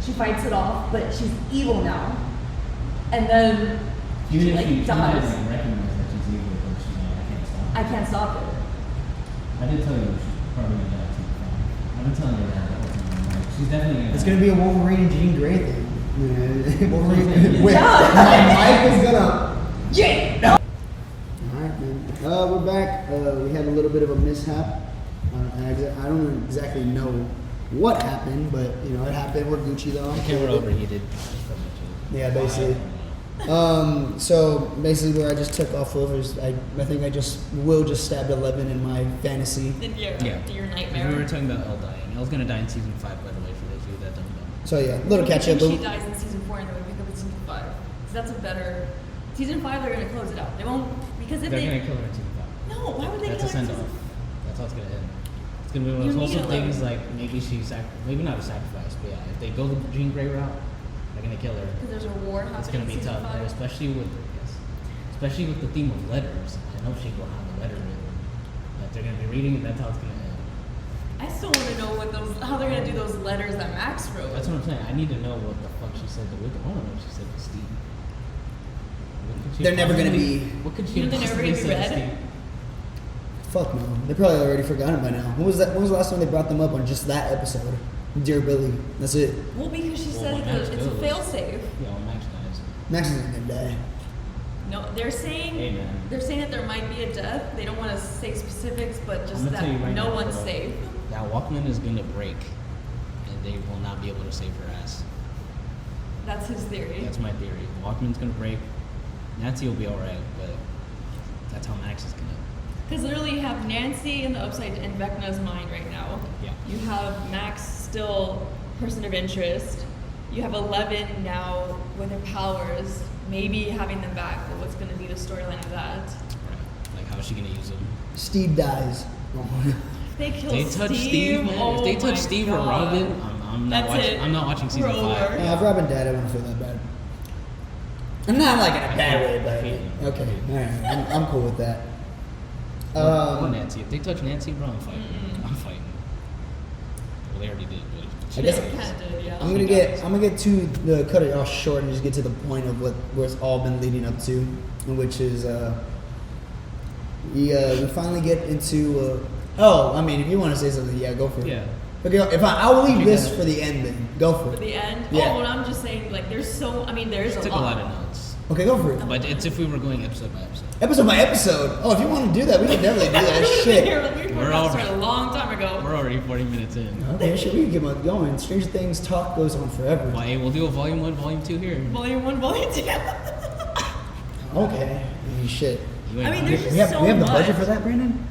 She fights it off, but she's evil now. And then she like dies. Doesn't recognize that she's evil, but she's like, I can't stop it. I can't stop it. I did tell you she's probably gonna die too. I've been telling you that the whole time. Like, she's definitely gonna It's die. gonna be a Wolverine and Jean Grey thing. Wolverine. Wait, Yeah. Mike is gonna. Yeah. No. All right, man. We're back. We had a little bit of a mishap. I don't exactly know what happened, but you know it happened. We're Gucci though. The camera overheated. Yeah, basically. So basically, where I just took off of is I think I just stabbed 11 in my fantasy. In your We nightmare. were talking about Elle dying. Elle's gonna die in season 5, by the way, for those of you that don't know. So yeah, little catch up. She dies in season 4 and then we pick up in season 5. So that's a better. Season 5, they're gonna close it out. They won't because if They're they. gonna kill her in season 5. No, why would they That's a kill her? in send off. season- That's how it's gonna end. It's gonna be one of You those need wholesome it, things like- like maybe maybe not a sacrifice, but yeah, if they go the Jean Grey route, they're gonna kill her. Because there's a war happening. It's gonna be in season tough, 5. and especially with the theme of letters. I know she will have a letter written that they're gonna be reading, and that's how it's gonna end. I still want to know how they're gonna do those letters that Max wrote. That's what I'm saying. I need to know what the fuck she said to Wiccan. I don't know what she said to Steve. What could she They're never gonna possibly- be- What could she You know have they're never possibly gonna be said to read? Steve? Fuck no. They probably already forgotten by now. When was the last time they brought them up on just that episode? Dear Billy. That's it. Well, because she Well, said when Max it's a goes- failsafe. Yeah, when Max dies. Max isn't gonna die. No, they're saying Amen. they're saying that there might be a death. They don't want to say specifics, but I'm just gonna that tell you right no now, one's bro. safe. that Walkman is gonna break, and they will not be able to save her ass. That's his theory. That's my theory. Walkman's gonna break. Nancy will be alright, but that's how Max is gonna. Because literally you have Nancy in the upside in Vecna's mind right now. Yeah. You have Max still person of interest. You have 11 now with her powers, maybe having them back, but what's going to be the storyline of that? Like, how is she gonna use them? Steve dies. They kill They touch Steve, man. Oh if they touch my Steve God. or Robin, I'm not That's watching. it. I'm not watching season We're 5. over. If Robin died, I wouldn't feel that bad. I'm not like in a bad way, I hate it. but okay, alright, I'm cool with that. Or Nancy. If they touch Nancy, bro, I'm fighting. Mm-mm. I'm fighting. Well, they already did, but I guess They kinda did, yeah. I'm gonna get to the cut it off short and just get to the point of where it's all been leading up to, which is we finally get into I mean, if you want to say something, yeah, go for it. Yeah. Okay, if I will leave You this can- for the end, then go for For it. the end? Yeah. Oh, well, I'm just saying, like, there's It took a lot of notes, Okay, go for it. but it's if we were going episode by episode. Episode by episode. Oh, if you want to do that, we can definitely do that. Shit. We We're all- started a long time ago. We're already 40 minutes in. Okay, shit, we can keep on going. Stranger Things talk goes on forever. Well, hey, we'll do a volume 1, volume 2 here. Volume 1, Volume 2. Okay. I mean, shit. You ain't I mean, lying. there's just We have, so we have the much. budget for that, Brandon?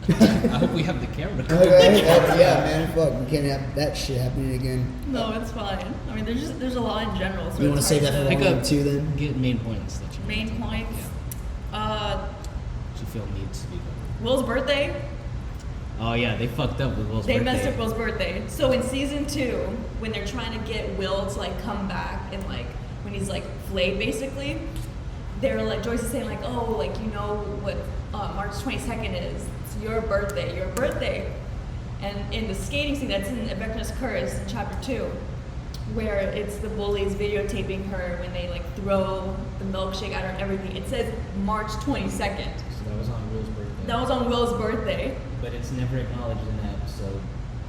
I hope we have the camera. Okay, yeah, man, fuck. We can't have that shit happening again. No, it's fine. I mean, there's a lot in general. So You want to it's save hard that for Pick volume up 2 then? Get main points that you Main want. points. Yeah. You feel needs to be done. Will's birthday. Oh yeah, they fucked up with Will's They birthday. messed up Will's birthday. So in season 2, when they're trying to get Will to like come back and like when he's like flayed basically, they're like Joyce is saying like, oh, like you know what March 22nd is? It's your birthday, your birthday. And in the skating scene that's in Vecna's Curse in chapter 2, where it's the bullies videotaping her when they like throw the milkshake at her and everything, it says March 22nd. So that was on Will's birthday. That was on Will's birthday. But it's never acknowledged in that episode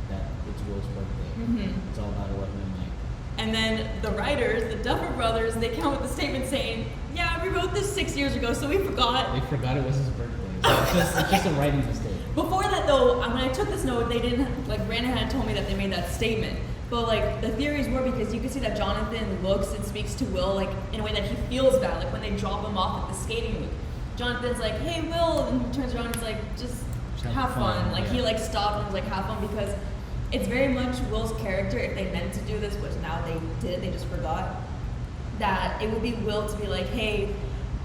that it's Will's birthday. Mhm. It's all about 11 and Mike. And then the writers, the Duffer Brothers, they come with the statement saying, yeah, we wrote this 6 years ago, so we forgot. They forgot it was his birthday. So it's just a writing mistake. Before that, though, when I took this note, they didn't, like, Brandon had told me that they made that statement. But, like, the theories were because you could see that Jonathan looks and speaks to Will, like, in a way that he feels bad, like, when they drop him off at the skating rink. Jonathan's like, hey, Will, and he turns around and he's like, just have fun. Like, he, like, stopped and was like, have fun, because it's very much Will's character, if they meant to do this, which now they did, they just forgot, that it would be Will to be like, hey,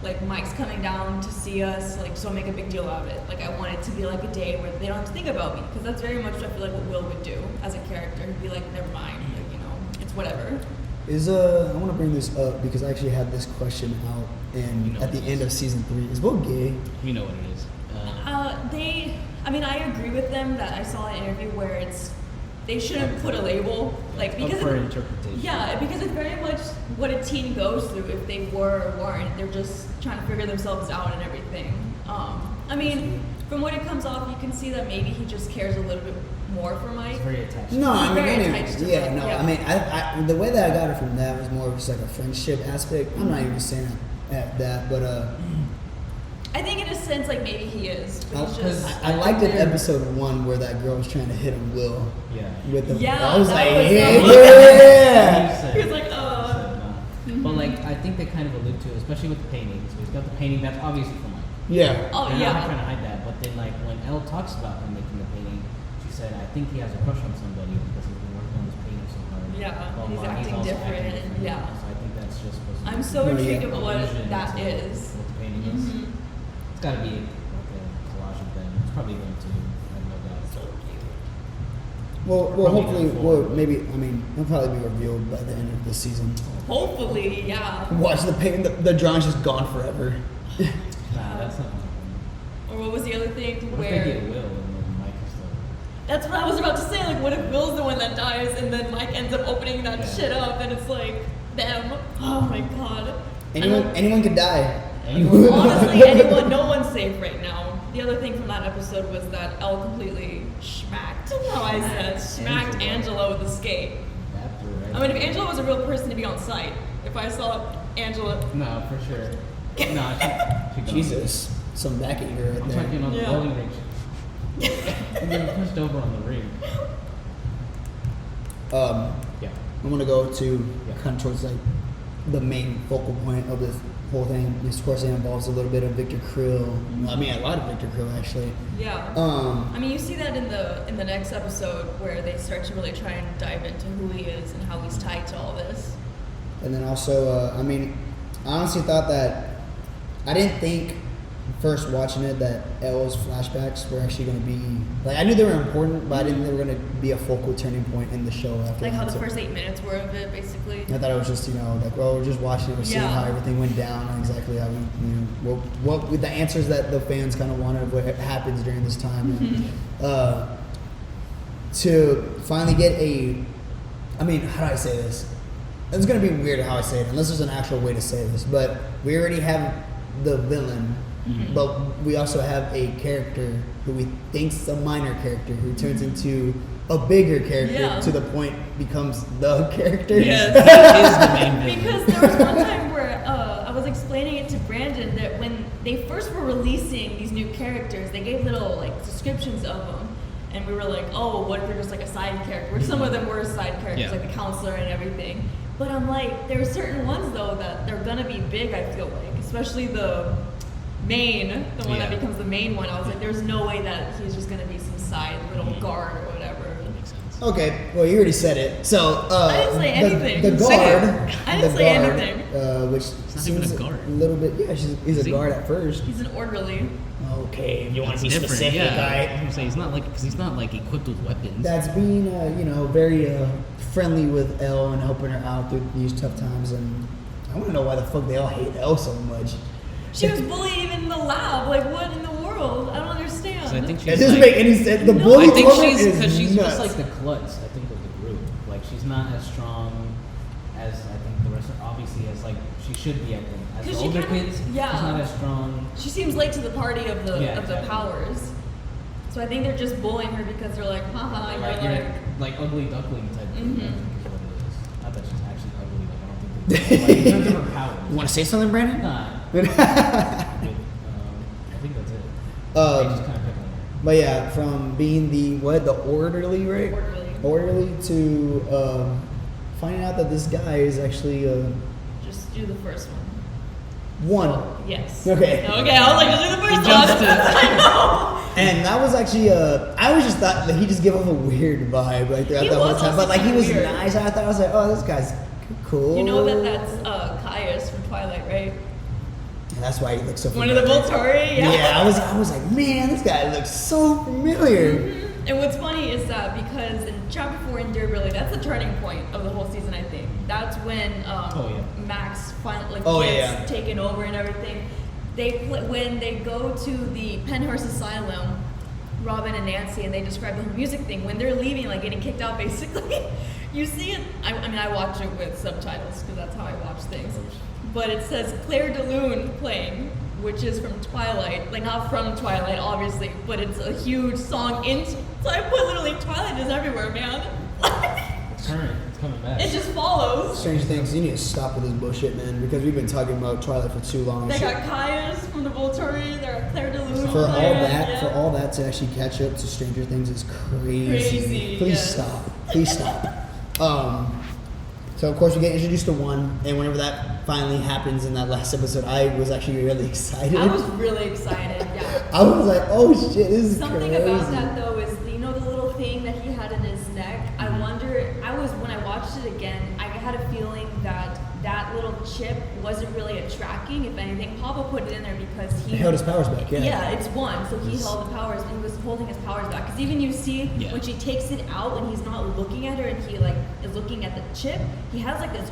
like Mike's coming down to see us, like so make a big deal out of it. Like I want it to be like a day where they don't have to think about me, because that's very much I feel like what Will would do as a character. He'd be like, never mind, like, you know, it's whatever. I want to bring this up because I actually had this question out You know at the what it end is. of season 3. Is Will gay? You know what it is. I mean, I agree with them that I saw an interview where they shouldn't put a label, like Up because for interpretation. yeah, because it's very much what a teen goes through if they were or weren't. They're just trying to figure themselves out and everything. I mean, from what it comes off, you can see that maybe he just cares a little bit more for Mike. It's very attached. No, I mean, Very anyway, attached to yeah, him, no, yeah. I mean, I the way that I got it from that was more of just like a friendship aspect. I'm not even saying that, but I think in a sense, like maybe he is, but he's Because just. I liked in episode 1 where that girl was trying to hit on Will Yeah. with the. Yeah, I was that like, was yeah, the- yeah. He was like, But like, I think they kind of allude to it, especially with the painting. So he's got the painting that's obviously from Mike. Yeah. Oh They're not trying yeah. to hide that. But then like when Elle talks about him making the painting, she said, I think he has a crush on somebody because he's been working on this painting so hard. Yeah, Blah, he's blah, acting also different, different. yeah. So I think that's just supposed to I'm be so No, intrigued yeah. about what allusion that to is. What the painting is. Mhm. It's got to be like a collage of them. It's probably going to. I have no doubt. Well, Probably hopefully, going forward. well, maybe. I mean, it'll probably be revealed by the end of the season. Hopefully, yeah. Watch the paint. The drawing's just gone forever. Nah, that's not happening. Or what was the other thing What if where? they get Will and then Mike is still? That's what I was about to say. Like, what if Will's the one that dies and then Mike ends up opening that Yeah. shit up and it's like them? Oh my god. Anyone could die. Honestly, anyone, no one's safe right now. The other thing from that episode was that Elle completely schmacked, how I said, smacked Angela with the skate. That threw right. I mean, if Angela was a real person to be on site, if I saw Angela, No, for sure. No, she gone. Jesus, some back eater right I'm there. talking on the Yeah. bowling rink. And then pushed over on the ring. Yeah. I'm gonna go to Yeah. kind of towards like the main focal point of this whole thing. Of course, it involves a little bit of Victor Krill. I mean, a lot of Victor Krill actually. Yeah. I mean, you see that in the next episode where they start to really try and dive into who he is and how he's tied to all this. And then also, I mean, I honestly thought that I didn't think first watching it that Elle's flashbacks were actually going to be like I knew they were important, but I didn't think they were going to be a focal turning point in the show. After Like how that. the So first 8 minutes were of it, basically. I thought it was just like well we're just watching it, we're seeing Yeah. how everything went down and exactly how what with the answers that the fans kind of wanted of what happens during this time. And, to finally get I mean, how do I say this? It's going to be weird how I say it, unless there's an actual way to say this. But we already have the villain, but we also have a character who we think's a minor character who turns into a bigger character Yeah. to the point becomes the character. Yes. He is the main villain. Because there was one time where I was explaining it to Brandon that when they first were releasing these new characters, they gave little like descriptions of them, and we were like, oh, what if they're just like a side character? Which some of them were side characters, Yeah. like the counselor and everything. But I'm like, there are certain ones though that they're gonna be big. I feel like, especially the one that Yeah. becomes the main one. I was like, there's no way that he's just gonna be some side little guard or whatever. That makes sense. Okay, well you already said it. So I didn't say anything. The Say guard. it. I didn't the say guard, anything. Which not even seems a guard. a little bit. Yeah, he's Is a he? guard at first. He's an orderly. Okay, if you want It's to be different, specific, yeah. I was guy. gonna say he's not like equipped with weapons. That's being, very friendly with Elle and helping her out through these tough times. And I want to know why the fuck they all hate Elle so much. She was bullied even in the lab. Like, what in the world? I don't understand. So I think It she's doesn't like, make any sense. The No. bully I think torment she's is because she's nuts. just like the klutz. I think of the group. Like she's not as strong as I think the rest. Obviously, as like she should be. I think as the 'Cause she older kinda- kids, yeah. she's not as strong. She seems late to the party of the Yeah, of the exactly. powers. So I think they're just bullying her because they're like, haha, you're Like like, you're like ugly duckling type thing. Mhm. I think is what it is. Not that she's actually ugly. Like I don't think they, like in terms of her powers. You want to say something, Brandon? Nah. Good. I think that's it. They just kind of pick on her. But yeah, from being the orderly, right? Orderly. To finding out that this guy is actually just do the first one. one. Oh, yes. Okay. Okay, I was like, just do the first jumps one. to- I know. And that was actually I always just thought that he just gave off a weird vibe like throughout He that whole was time. But also like he was weird. nice. I thought I was like, oh, this guy's cool. You know that's Caius from Twilight, right? And that's why he looks so One familiar. of the Volturi, yeah. Yeah, I was like, man, this guy looks so familiar. Mhm. And what's funny is that because in chapter 4 in Dear Billy, that's the turning point of the whole season, I think. That's when Max finally gets taken over and everything. When they go to the Penhurst Asylum, Robin and Nancy, and they describe the whole music thing. When they're leaving, like getting kicked out, basically, you see it. I mean, I watch it with subtitles because that's how I watch things. But it says Claire de Lune playing, which is from Twilight. Like, not from Twilight, obviously, but it's a huge song in. So I put literally Twilight is everywhere, man. It's current. It's coming back. It just follows. Strange things. You need to stop with this bullshit, man, because we've been talking about Twilight for too long. They got Caius from the Volturi. They got Claire de Lune. For all playing, that, yeah. for all that to actually catch up to Stranger Things is crazy. Crazy, Please yes. stop. Please stop. So of course we get introduced to one, and whenever that finally happens in that last episode, I was actually really excited. I was really excited. Yeah. I was like, oh shit, this is Something crazy. about that though is the little thing that he had in his neck. I wonder. When I watched it again, I had a feeling that that little chip wasn't really a tracking. If anything, Papa put it in there because he It held his powers back. Yeah. Yeah, it's one. So he held the powers, and he was holding his powers back. Because even you see Yeah. when she takes it out, and he's not looking at her, and he like is looking at the chip, he has like this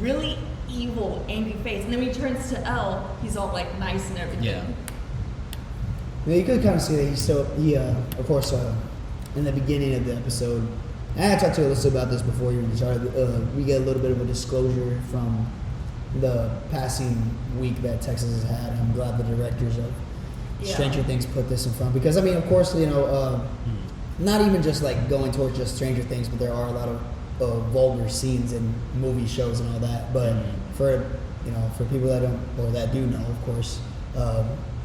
really evil, angry face. And then when he turns to Elle, he's all like nice and everything. Yeah. Yeah, you could kind of see that of course, in the beginning of the episode, and I talked to Alyssa about this before you started, we get a little bit of a disclosure from the passing week that Texas has had. I'm glad the directors of Stranger Things put this in front, because, I mean, of course, not even just like going towards just Stranger Things, but there are a lot of vulgar scenes in movie shows and all that, but for people that don't, or that do know, of course,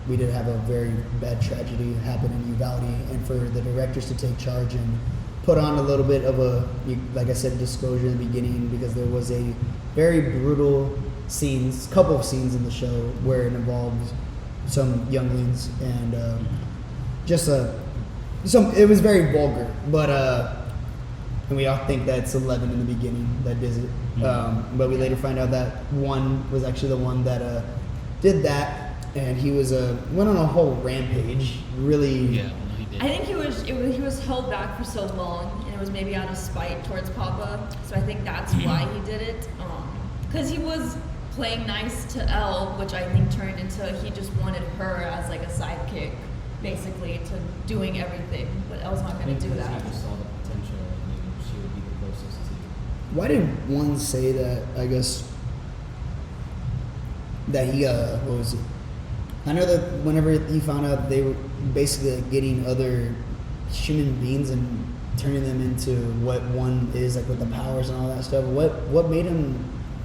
we did have a very bad tragedy happen in Uvalde, and for the directors to take charge and put on a little bit of a, like I said, disclosure in the beginning, because there was a very brutal couple of scenes in the show where it involved some younglings, and it was very vulgar, but and we all think that's 11 in the beginning that did it, but we later find out that one was actually the one that did that. And he went on a whole rampage. Really. Yeah, no, he did. I think he was held back for so long, and it was maybe out of spite towards Papa. So I think that's why he did it. Because he was playing nice to Elle, which I think turned into he just wanted her as like a sidekick, basically, to doing everything. But Elle's not going to do that. He just saw the potential, and maybe she would be the closest to. Why did one say that? I guess that he what was it? I know that whenever he found out they were basically like getting other human beings and turning them into what one is, like with the powers and all that stuff, what made him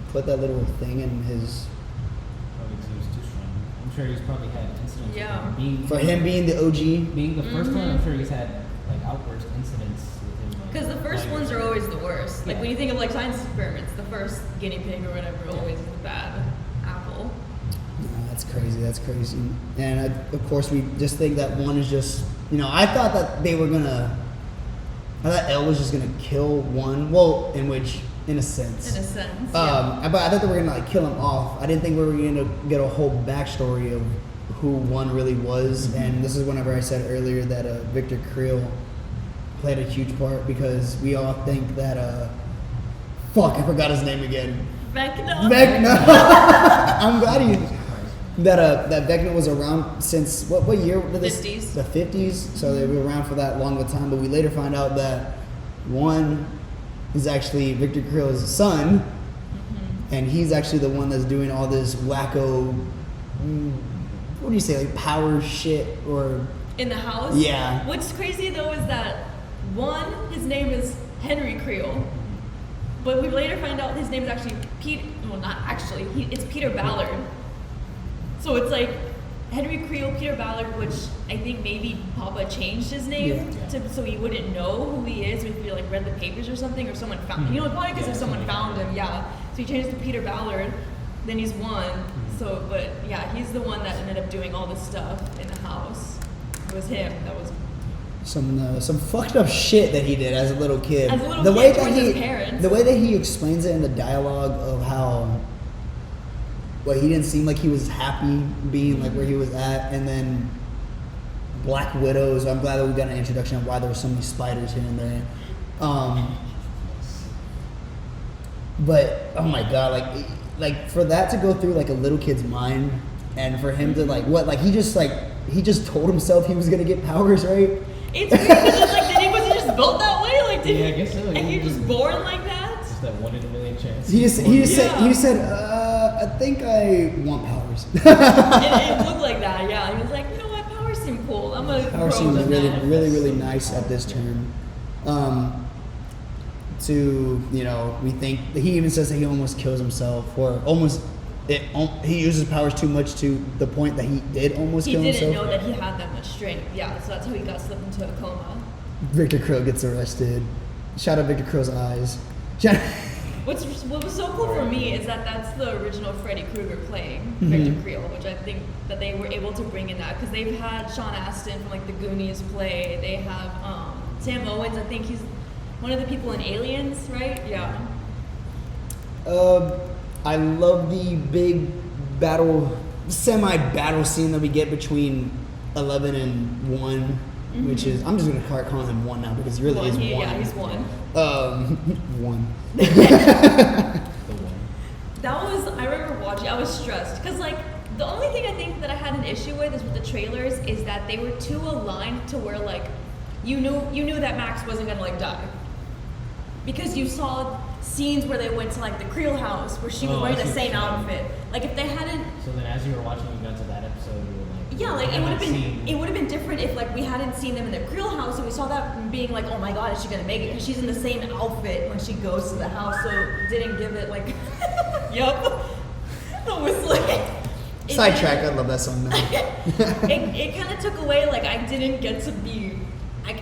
put that little thing in his... Probably because he was too strong. I'm sure he's probably had incidents Yeah. with him. For him being the OG? Being the first one, I'm sure he's had like outburst incidents with him. Like, Because the first ones are always the worst. Like Yeah. when you think of like science experiments, the first guinea pig or whatever always is the bad apple. No, that's crazy. That's crazy. And of course, we just think that one is just, I thought that I thought Elle was just gonna kill one. Well, in a sense. In a sense. But I thought they were gonna like kill him off. I didn't think we were gonna get a whole backstory of who one really was. Mm-hmm. And this is whenever I said earlier that Victor Creel played a huge part, because we all think that I forgot his name again. Vecna. I'm glad that Vecna was around since what year? 50s. The 50s. So they were around for that long of a time. But we later find out that one is actually Victor Creel's son, and he's actually the one that's doing all this wacko, what do you say, like power shit or... In the house? Yeah. What's crazy though is that one, his name is Henry Creel, but we later find out his name is actually it's Peter Ballard. So it's like Henry Creel, Peter Ballard, which I think maybe Papa changed his name so he wouldn't know who he is if he like read the papers or something, or someone found him. Probably because if someone found him, So he changed to Peter Ballard, then he's one. So, but yeah, he's the one that ended up doing all this stuff in the house. It was him that was some fucked up shit that he did as a little kid. As a little kid towards his parents. The way that he explains it in the dialogue of how, he didn't seem like he was happy being like where he was at, and then Black Widows. I'm glad that we got an introduction of why there were so many spiders here and there. But oh my god, like for that to go through like a little kid's mind, and for him to he just told himself he was gonna get powers, right? It's weird because was he just built that way? I guess so. And he just born like that? It's just that 1 in a million chance. He said, I think I want powers. it looked like that, yeah. He was like, you know what, powers seem cool. I'm gonna Power seems really nice at this term. We think he even says that he almost kills himself, or he uses powers too much to the point that he did almost kill himself. He didn't know that he had that much strength, so that's how he got slipped into a coma. Victor Creel gets arrested. Shout out Victor Creel's eyes. What was so cool for me is that that's the original Freddy Krueger playing Victor Creel, which I think that they were able to bring in that, because they've had Sean Astin from like the Goonies play. They have Sam Owens. I think he's one of the people in Aliens, right? Yeah. I love the big semi-battle scene that we get between 11 and 1, which is, I'm just going to call him 1 now because he really is 1. Yeah, he's 1. 1. That was, I remember watching, I was stressed, because like, the only thing I think that I had an issue with is with the trailers is that they were too aligned to where like, you knew that Max wasn't going to like die. Because you saw scenes where they went to like the Creel house where she was wearing the same outfit. Like if they hadn't. So then, as you were watching, you got to that episode, you were like. Yeah, like it would have been different if like we hadn't seen them in the Creel house and we saw that being like, oh my god, is she gonna make it? Because she's in the same outfit when she goes to the house, so it didn't give it like. Yup. That was like. Sidetrack, I love that song now. it kind of took away, like, I didn't get to be,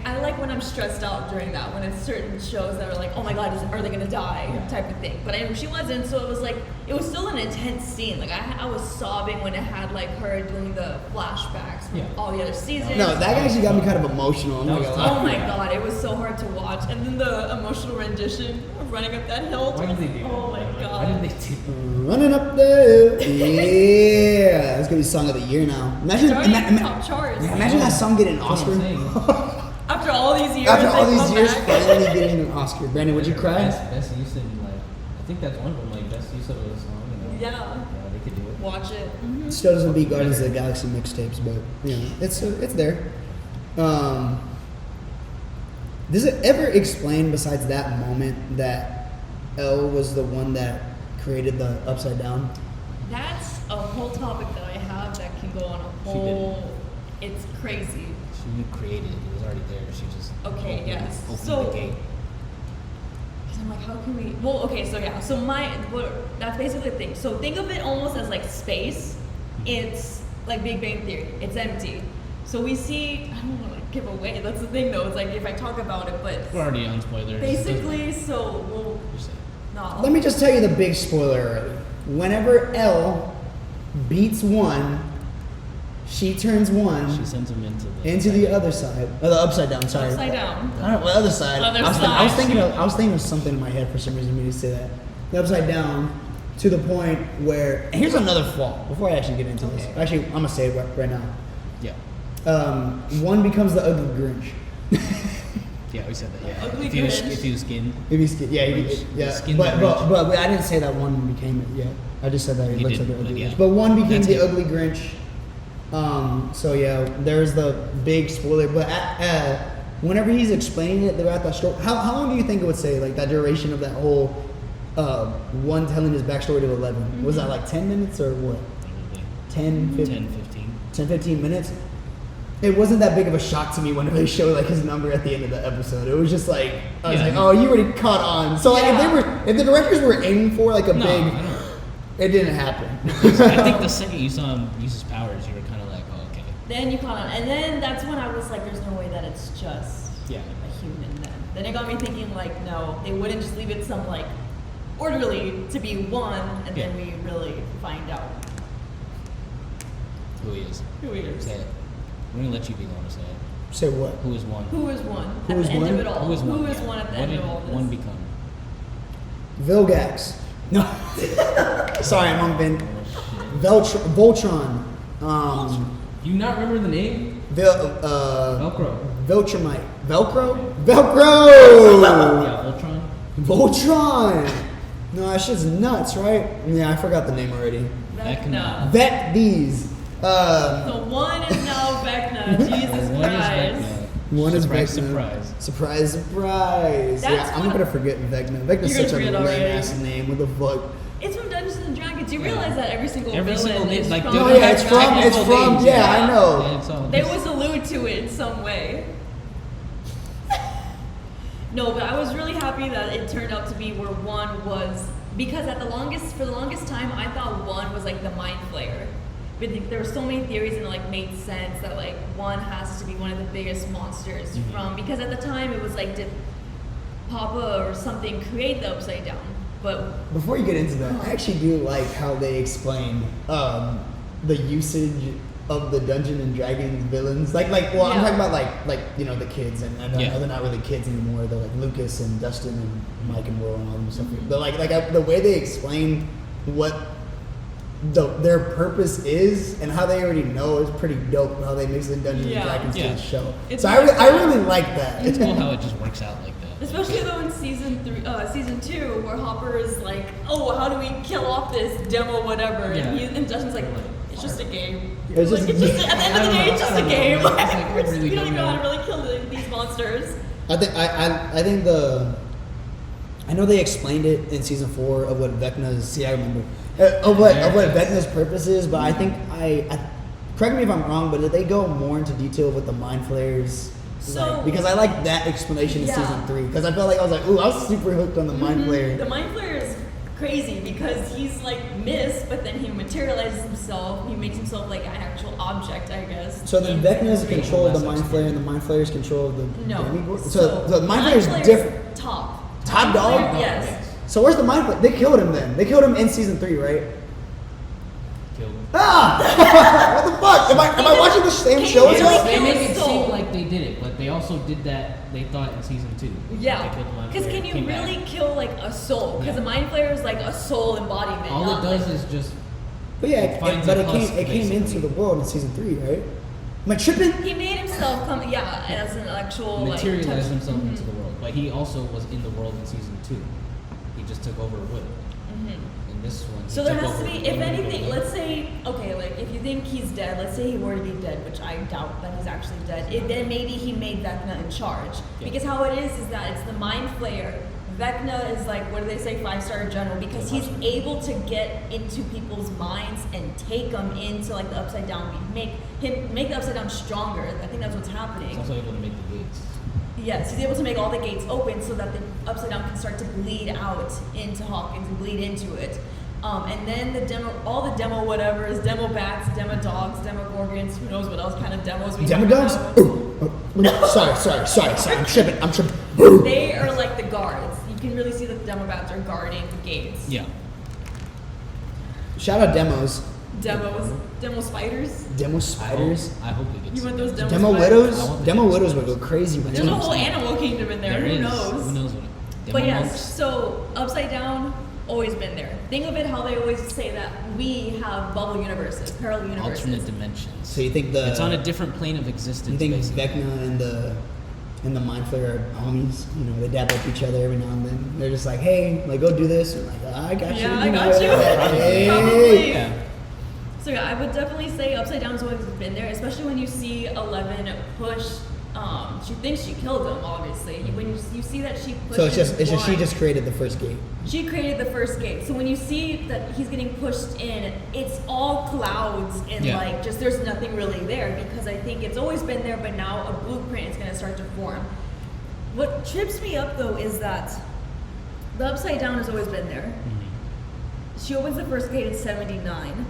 I like when I'm stressed out during that, when it's certain shows that are like, oh my god, are they gonna die, Yeah. type of thing. But she wasn't, so it was like, it was still an intense scene. Like, I was sobbing when it had, like, her doing the flashbacks from Yeah. all the other seasons. No, that actually got me kind of emotional. I'm That not was gonna tough. lie. Oh my god, it was so hard to watch. And then the emotional rendition of running up that hill. Why did they do Oh that? my god. Why did they do that? Running up there. Yeah. It's gonna be song of the year now. Imagine, It's already in top charts. yeah, imagine that song getting an That's what I'm Oscar. saying. After all these years. After all they these come years, back. finally getting an Oscar. Brandon, would you cry? Best use of, like, I think that's one of them, like, best use of a song, you know? Yeah. Yeah, they could do it. Watch it. Mm-hmm. Still doesn't beat Guardians of the Galaxy mixtapes, but you know, it's there. Does it ever explain besides that moment that Elle was the one that created the upside down? That's a whole topic that I have that can go on a whole. It's crazy. She created it. It was already there. She just Okay, opened, yes. opened So- the gate. Because I'm like, how can we? Well, okay, so yeah, so that's basically the thing. So think of it almost as like space. It's like Big Bang Theory. It's empty. So we see. I don't want to like give away. That's the thing, though. It's like if I talk about it, but We're already on spoilers. basically, so we'll Just say it. no. Let me just tell you the big spoiler already. Whenever Elle beats one, she turns one She sends him into the other side, or the upside down. Sorry, Upside down. I don't know, the other side. Other I was side. thinking of something in my head for some reason. Me to say that the upside down to the point where. And here's another flaw. Before I actually get into this, Okay. actually, I'm gonna say it right now. Yeah. One becomes the ugly Grinch. Yeah, we said that. Yeah. Ugly If you was Grinch. skinned. If he's skin, yeah, Grinch. yeah. Skin But, the but, Grinch. but I didn't say that one became it yet. I just said that it You looks did, like the ugly but yeah. Grinch. But one became That's the it. ugly Grinch. So yeah, there's the big spoiler. But whenever he's explaining it throughout that story, how long do you think it would say, like that duration of that whole one telling his backstory to 11? Was that like 10 minutes or what? Probably 10, 15, 10, 15. 10, 15 minutes? It wasn't that big of a shock to me whenever they showed like his number at the end of the episode. It was just like I was Yeah. like, oh, you already caught on. So like if the directors were aiming for like a No, big, I don't. it didn't happen. I think the second you saw him use his powers, you were kind of like, oh, okay. Then you caught on, and then that's when I was like, "There's no way that it's just Yeah. a human." Then it got me thinking, like, no, they wouldn't just leave it some like orderly to be one, and then Yeah. we really find out Who he is. who he is. Say it. We're gonna let you be the one to say it. Say what? Who is one? Who is one Who at is the end one? of it all? Who is one? Who is Yeah. one at the What end did of all this? one become? Vilgax. No. Sorry, I'm on Ben. Oh, shit. Voltron. You not remember the name? Velcro. Viltrumite. Velcro. Yeah, Voltron. Voltron. No, that shit's nuts, right? Yeah, I forgot the name already. Vecna. Vet these. So one is now Vecna. Jesus One is Christ. Vecna. One is Surprise, Vecna. surprise. Surprise, surprise. That's Yeah, I'm what- gonna forget Vecna. Vecna's You're gonna such a forget lame already. ass name. What the fuck? It's from Dungeons and Dragons. You Yeah. realize that every single Every villain single is name, like, from the- Oh Dungeons yeah, and it's Dragons from. names, Yeah, I know. Yeah, it's all. They always allude to it in some way. No, but I was really happy that it turned out to be where one was, because for the longest time, I thought one was like the mind flayer. But there were so many theories and it like made sense that like one has to be one of the biggest monsters Mhm. from, because at the time it was like, did Papa or something create the Upside Down? But Before you get into that, I actually do like how they explain the usage of the Dungeon and Dragons villains. Well, I'm Yeah. talking about like you know the kids, and I know Yeah. they're not really kids anymore. They're like Lucas and Dustin and Mike and Will and all them stuff. But the way they explain what their purpose is and how they already know is pretty dope. How they mix in Dungeons Yeah. and Dragons to Yeah. the show. It's So really I cool. really like that. It's cool how it just works out like that. especially though in season 2, where Hopper is like, oh, how do we kill off this demo, whatever, and Yeah. Justin's like, it's just a game. It's just- at the end of the day, it's just a game. It's like, I really we don't don't even know how know. to really kill these monsters. I think I know they explained it in season 4 of what Vecna's. See, I remember of what Vecna's purpose is, but I think I correct me if I'm wrong, but did they go more into detail with the mind flayers? So- Because I like that explanation in Yeah. season 3, because I felt like I was like, ooh, I was super hooked on the mind flayer. The mind flayers crazy because he's like mist, but then he materializes himself. He makes himself like an actual object, I guess. So then Vecna is in control of the Mind Flayer, and the Mind Flayer is control of the No. Demigorgon? So the Mind Flayer is Flayer's different. Top Top dog? Flayer, yes. So where's the Mind Flayer? They killed him then. They killed him in season 3, right? Killed him. Ah! What the fuck? Am I watching the same Can show you as really y'all? They kill make his it soul? seem like they did it, but they also did that. They thought in season 2. Yeah, They killed the Mind because Flayer, can you came back. really kill like a soul? Because Yeah. the Mind Flayer is like a soul embodiment. All not it does like, is just. But yeah, It finds but a it husk, came into basically. the world in season 3, right? Am I tripping? he made himself come, yeah, as an actual materialized like, touch- himself Mhm. into the world, but he also was in the world in season 2. He just took over Will. Mhm. In this one, he So there took has to over be, if Will. anything, let's say, okay, like if you think he's dead, let's say he were to be dead, which I doubt that he's actually dead, then maybe he made Vecna in charge. Yeah. Because how it is that it's the Mind Flayer. Vecna is like, what do they say, 5-star general, because he's able to get into people's minds and take them into like the Upside Down, make the Upside Down stronger. I think that's what's He's happening. also able to make the gates. Yes, he's able to make all the gates open so that the Upside Down can start to bleed out into Hawkins and bleed into it. And then all the demo whatevers, demo bats, demo dogs, demo gorgons, who knows what else kind of demos we Demo have dogs? now. Ooh. Oh, sorry. I'm tripping. They are like the guards. You can really see that the demo bats are guarding the gates. Yeah. Shout out demos. Demo spiders. Demo spiders. I hope we get You want some. those demo Demo spiders? widows. I want the Demo demo widows would spiders. go crazy with There's a them. whole animal kingdom in there. There Who is. knows? Who knows what? But Demo yes, monks? so Upside Down, always been there. Think of it how they always say that we have bubble universes, parallel universes. Alternate dimensions. So you think It's on a different plane of existence. You think basically. Vecna and the Mind Flayer are homies? You know, they dab up each other every now and then. They're just like, hey, like go do this. And like, I got you. Yeah, I you got know, you. Hey. Probably. Yeah. So yeah, I would definitely say Upside Down's always been there, especially when you see 11 push. She thinks she killed him, obviously. When you see that she pushes So it's just she one, just created the first gate. she created the first gate. So when you see that he's getting pushed in, it's all clouds and Yeah. like just there's nothing really there because I think it's always been there, but now a blueprint is going to start to form. What trips me up though is that the Upside Down has always been there. Mhm. She opens the first gate in 79.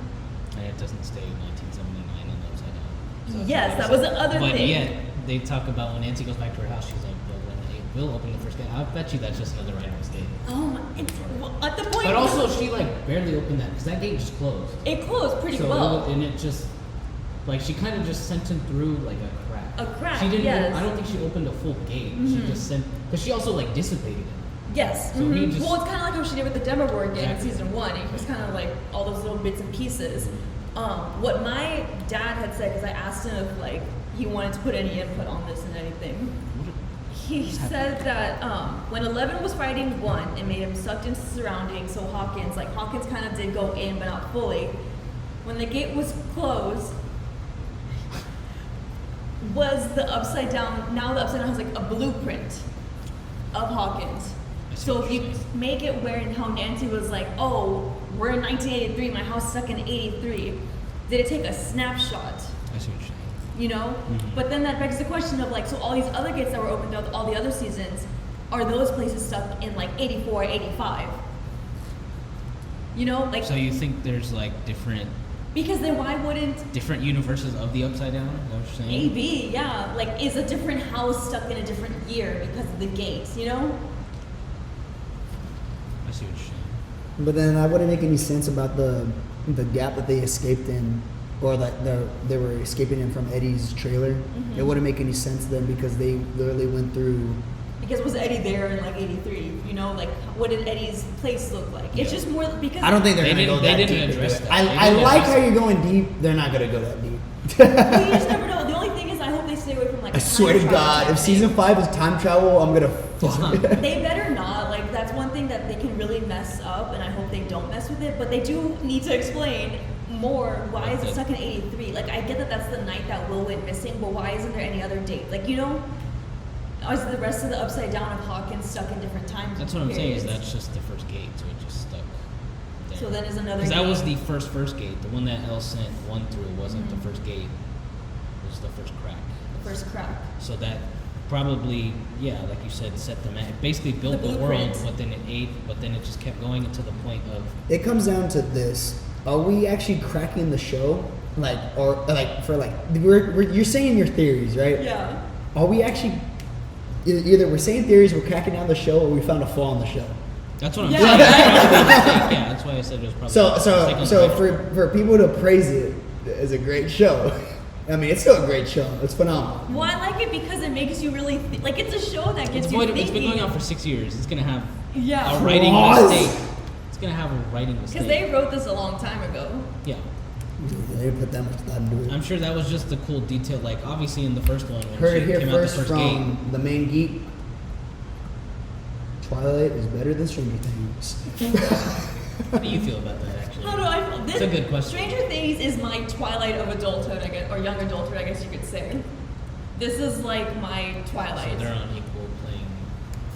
And it doesn't stay in 1979 on the Upside Down. So that's Yes, what that I was said. the other but thing. yet, they talk about when Nancy goes back to her house, she's like, well, when they will open the first gate. I bet you that's just another writing mistake. Oh, at the point. But also, she like barely opened that because that gate just closed. it closed pretty So well. and it just like she kind of just sent him through like a crack. A crack, She didn't. yes. I don't think she opened a full gate. She Mhm. just sent because she also like dissipated it. Yes. So he mhm. just- Well, it's kind of like what she did with the Demogorgon game Exactly. in season 1. It was kind of like all those little bits and pieces. What my dad had said, because I asked him if like he wanted to put any input on this and anything. He said that when 11 was fighting 1, it made him sucked into surroundings. So Hawkins kind of did go in, but not fully. When the gate was closed, was the Upside Down. Now the Upside Down has like a blueprint of Hawkins. I see So what if you're you saying. make it where and how Nancy was like, oh, we're in 1983, my house stuck in 83. Did it take a snapshot? I see what you're saying. You know? Mhm. But then that begs the question of like, so all these other gates that were opened throughout all the other seasons, are those places stuck in like 84, 85? You know? Like, So you think there's like different because then why wouldn't universes of the Upside Down? Is that what you're saying? maybe, yeah, like is a different house stuck in a different year because of the gates, you know? I see what you're saying. But then that wouldn't make any sense about the gap that they escaped in, or that they were escaping in from Eddie's trailer. Mhm. It wouldn't make any sense then because they literally went through. Because was Eddie there in like 83? You know, like what did Eddie's place look like? It's Yeah. just more because I don't think they're They gonna go didn't- that they didn't deep. address into it. that. They I didn't like address how you're that. going deep. They're not gonna go that deep. well, you just never know. The only thing is, I hope they stay away from like. I a swear time to travel God, type if thing. season 5 is time travel, I'm gonna It's not. fuck. They better not. Like that's one thing that they can really mess up, and I hope they don't mess with it. But they do need to explain more. Why is it stuck in 83? Like I get that that's the night that Will went missing, but why isn't there any other date? Like you know, is the rest of the Upside Down of Hawkins stuck in different times? That's what I'm saying. Is periods? that's just the first gate, so it just stuck there. So then is another. Because that was gate. the first gate. The one that Elle sent 1 through wasn't Mhm. the first gate. It was the first crack. First crack. So that probably, yeah, like you said, set the man. It basically built The the world, blueprint. but then it just kept going to the point of It comes down to this: are we actually cracking the show? Like, or like for like you're saying your theories, right? Yeah. Are we actually either we're saying theories, we're cracking down the show, or we found a flaw in the show? that's what I'm Yeah. saying. That's probably a mistake. Yeah, that's why I said it was probably So a mistake on so the way. for people to praise it as a great show, I mean it's still a great show. It's phenomenal. Well, I like it because it makes you really like. It's a show that gets It's you been thinking. going on for 6 years. It's gonna have Yeah. a writing Flaws. mistake. It's gonna have a writing mistake. Because they wrote this a long time ago. Yeah. They didn't put that much thought into it. I'm sure that was just the cool detail. Like obviously in the first one when Heard it she here came out the first first from game. the main geek. Twilight is better than Stranger Things. How do you feel about that actually? How do I feel? This, It's a good question. Stranger Things is my Twilight of adulthood, I guess, or young adulthood, I guess you could say. This is like my Twilight. So they're on equal playing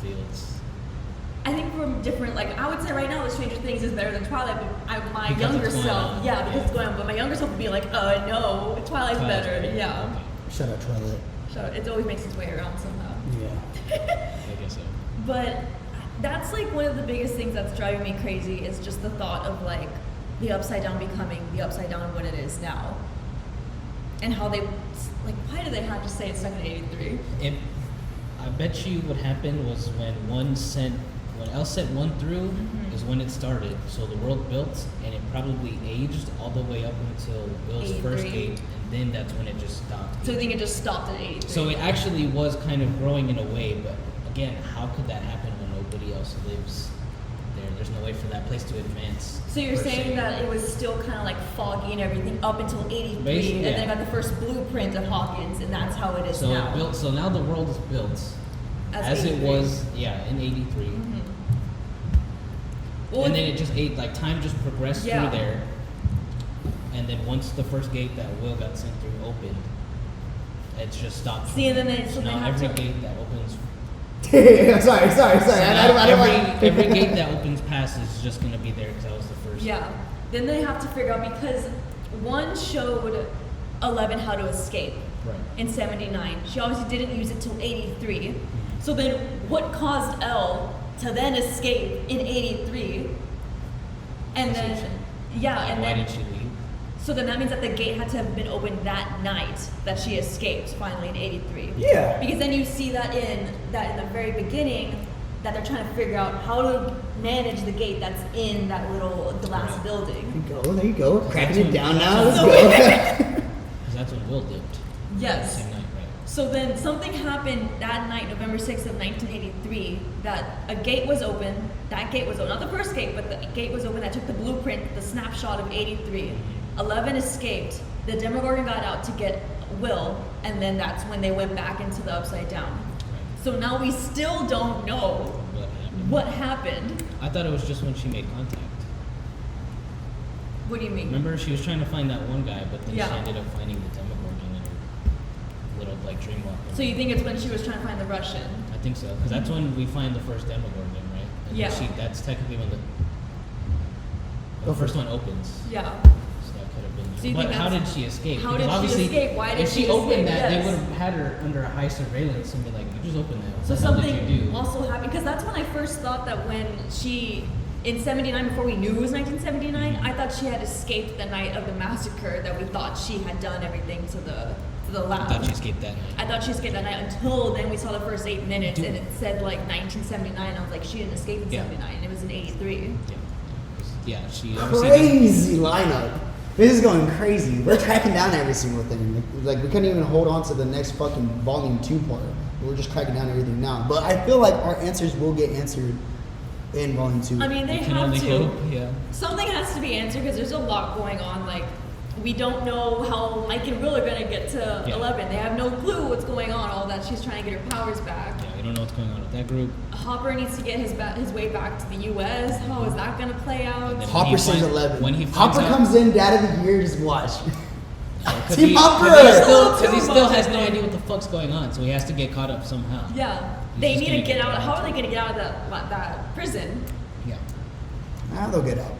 fields. I think we're different. Like I would say right now, that Stranger Things is better than Twilight. But my Because younger it's going self, on. yeah, because it's going on. But my younger self would be like, no, Twilight's Twilight's better. better. Yeah. Okay. Shout out Twilight. So it always makes its way around somehow. Yeah. I guess so. But that's like one of the biggest things that's driving me crazy is just the thought of like the upside down becoming the upside down of what it is now. And how they, like, why do they have to say it's stuck in 83? I bet you what happened was when L sent one through Mhm. is when it started. So the world built and it probably aged all the way up until Will's first 83. gate, and then that's when it just stopped. So you think it just stopped at 83? So it actually was kind of growing in a way, but again, how could that happen when nobody else lives there? There's no way for that place to advance. So you're per saying se. that it was still kind of like foggy and everything up until 83, Basically, and then yeah. I got the first blueprint of Hawkins, and that's how it is So now. it built. So now the world is built as it 83. was, in '83. Mhm. Well, And then it just like time just progressed Yeah. through there. And then once the first gate that Will got sent through opened, it's just stopped. See, and then they- so so they now have every to- gate that opens. sorry. So I now don't want. every gate that opens past is just gonna be there because that was the first. Yeah. Then they have to figure out because one showed 11 how to escape Right. in 79. She obviously didn't use it till 83. So then what caused Elle to then escape in 83? And then, yeah, and why then, did she leave? so then that means that the gate had to have been opened that night that she escaped finally in 83. Yeah. Because then you see that in the very beginning that they're trying to figure out how to manage the gate that's in that little glass Right. building. There you go. Cracking it That's down when- now. Let's that's go. Because that's when Will dipped. Yes. Same night, right? So then something happened that night, November 6th of 1983, that a gate was open. That gate was open, not the first gate, but the gate was open that took the blueprint, the snapshot of 83. 11 escaped. The Demogorgon got out to get Will, and then that's when they went back into the Upside Down. Right. So now we still don't know What happened? what happened. I thought it was just when she made contact. What do you mean? Remember, she was trying to find that one guy, but then Yeah. she ended up finding the Demogorgon in her little like dream walk. So you think it's when she was trying to find the Russian? I think so, because that's when we find the first Demogorgon, right? And Yeah. That's technically when the first one opens. Yeah. So that could have been. So you But think how did that's- she escape? how Because did she obviously, escape? Why did if she she opened escape? that, Yes. they would have had her under a high surveillance and be like, "You just opened that. What So the hell did something you do?" also happened because that's when I first thought that when she in 79 before we knew it was 1979, I thought she had escaped the night of the massacre, that we thought she had done everything to the lab. I thought she escaped that night. I thought she escaped that night until then we saw the first 8 minutes Dude. and it said like 1979. I was like, she didn't escape in Yeah. 79. It was in 83. Yeah, she obviously didn't- Crazy lineup. This is going crazy. We're tracking down every single thing. Like we couldn't even hold on to the next fucking volume 2 part. We're just cracking down everything now. But I feel like our answers will get answered in volume 2. I mean, they You can have only to. hope, yeah. Something has to be answered because there's a lot going on. Like, we don't know how Mike and Will are going to get to Yeah. 11. They have no clue what's going on, all that. She's trying to get her powers back. Yeah, we don't know what's going on with that group. Hopper needs to get his way back to the U.S. How is that going to play out? And then- Hopper he says finds- 11. when he finds Hopper out- comes in, Dad of the Year, just watch. Because Team he, Hopper! Because he Too still much. has no idea what the fuck's going on, so he has to get caught up somehow. Yeah. He's They just need to gonna get get out. back. How are they going to get out of that prison? Yeah. They'll get out.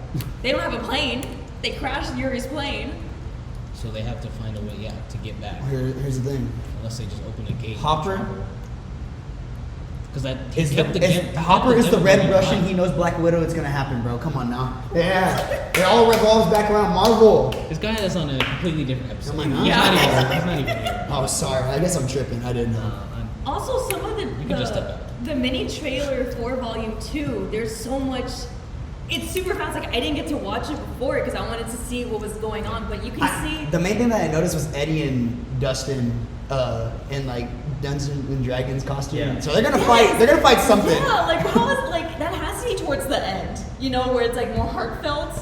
They don't have a plane. They crashed Yuri's plane. So they have to find a way, to get back. Here's the thing. Unless they just open a gate. and Hopper? travel. Because that Hopper is the Red Russian. He knows Black Widow. It's gonna happen, bro. Come on now. Yeah, it all revolves back around Marvel. This guy is on a completely different episode. Am I not? He's not even here. Oh, sorry. I guess I'm tripping. I didn't know. Also, some of can just step out. the mini trailer for Volume 2, there's so much. It's super fast. Like I didn't get to watch it before because I wanted to see what was going on. But you can see The main thing that I noticed was Eddie and Dustin in like Dungeons and Dragons costume. Yeah. So they're gonna fight. They're gonna fight something. Yeah, like how is like that has to be towards the end. You know, where it's like more heartfelt.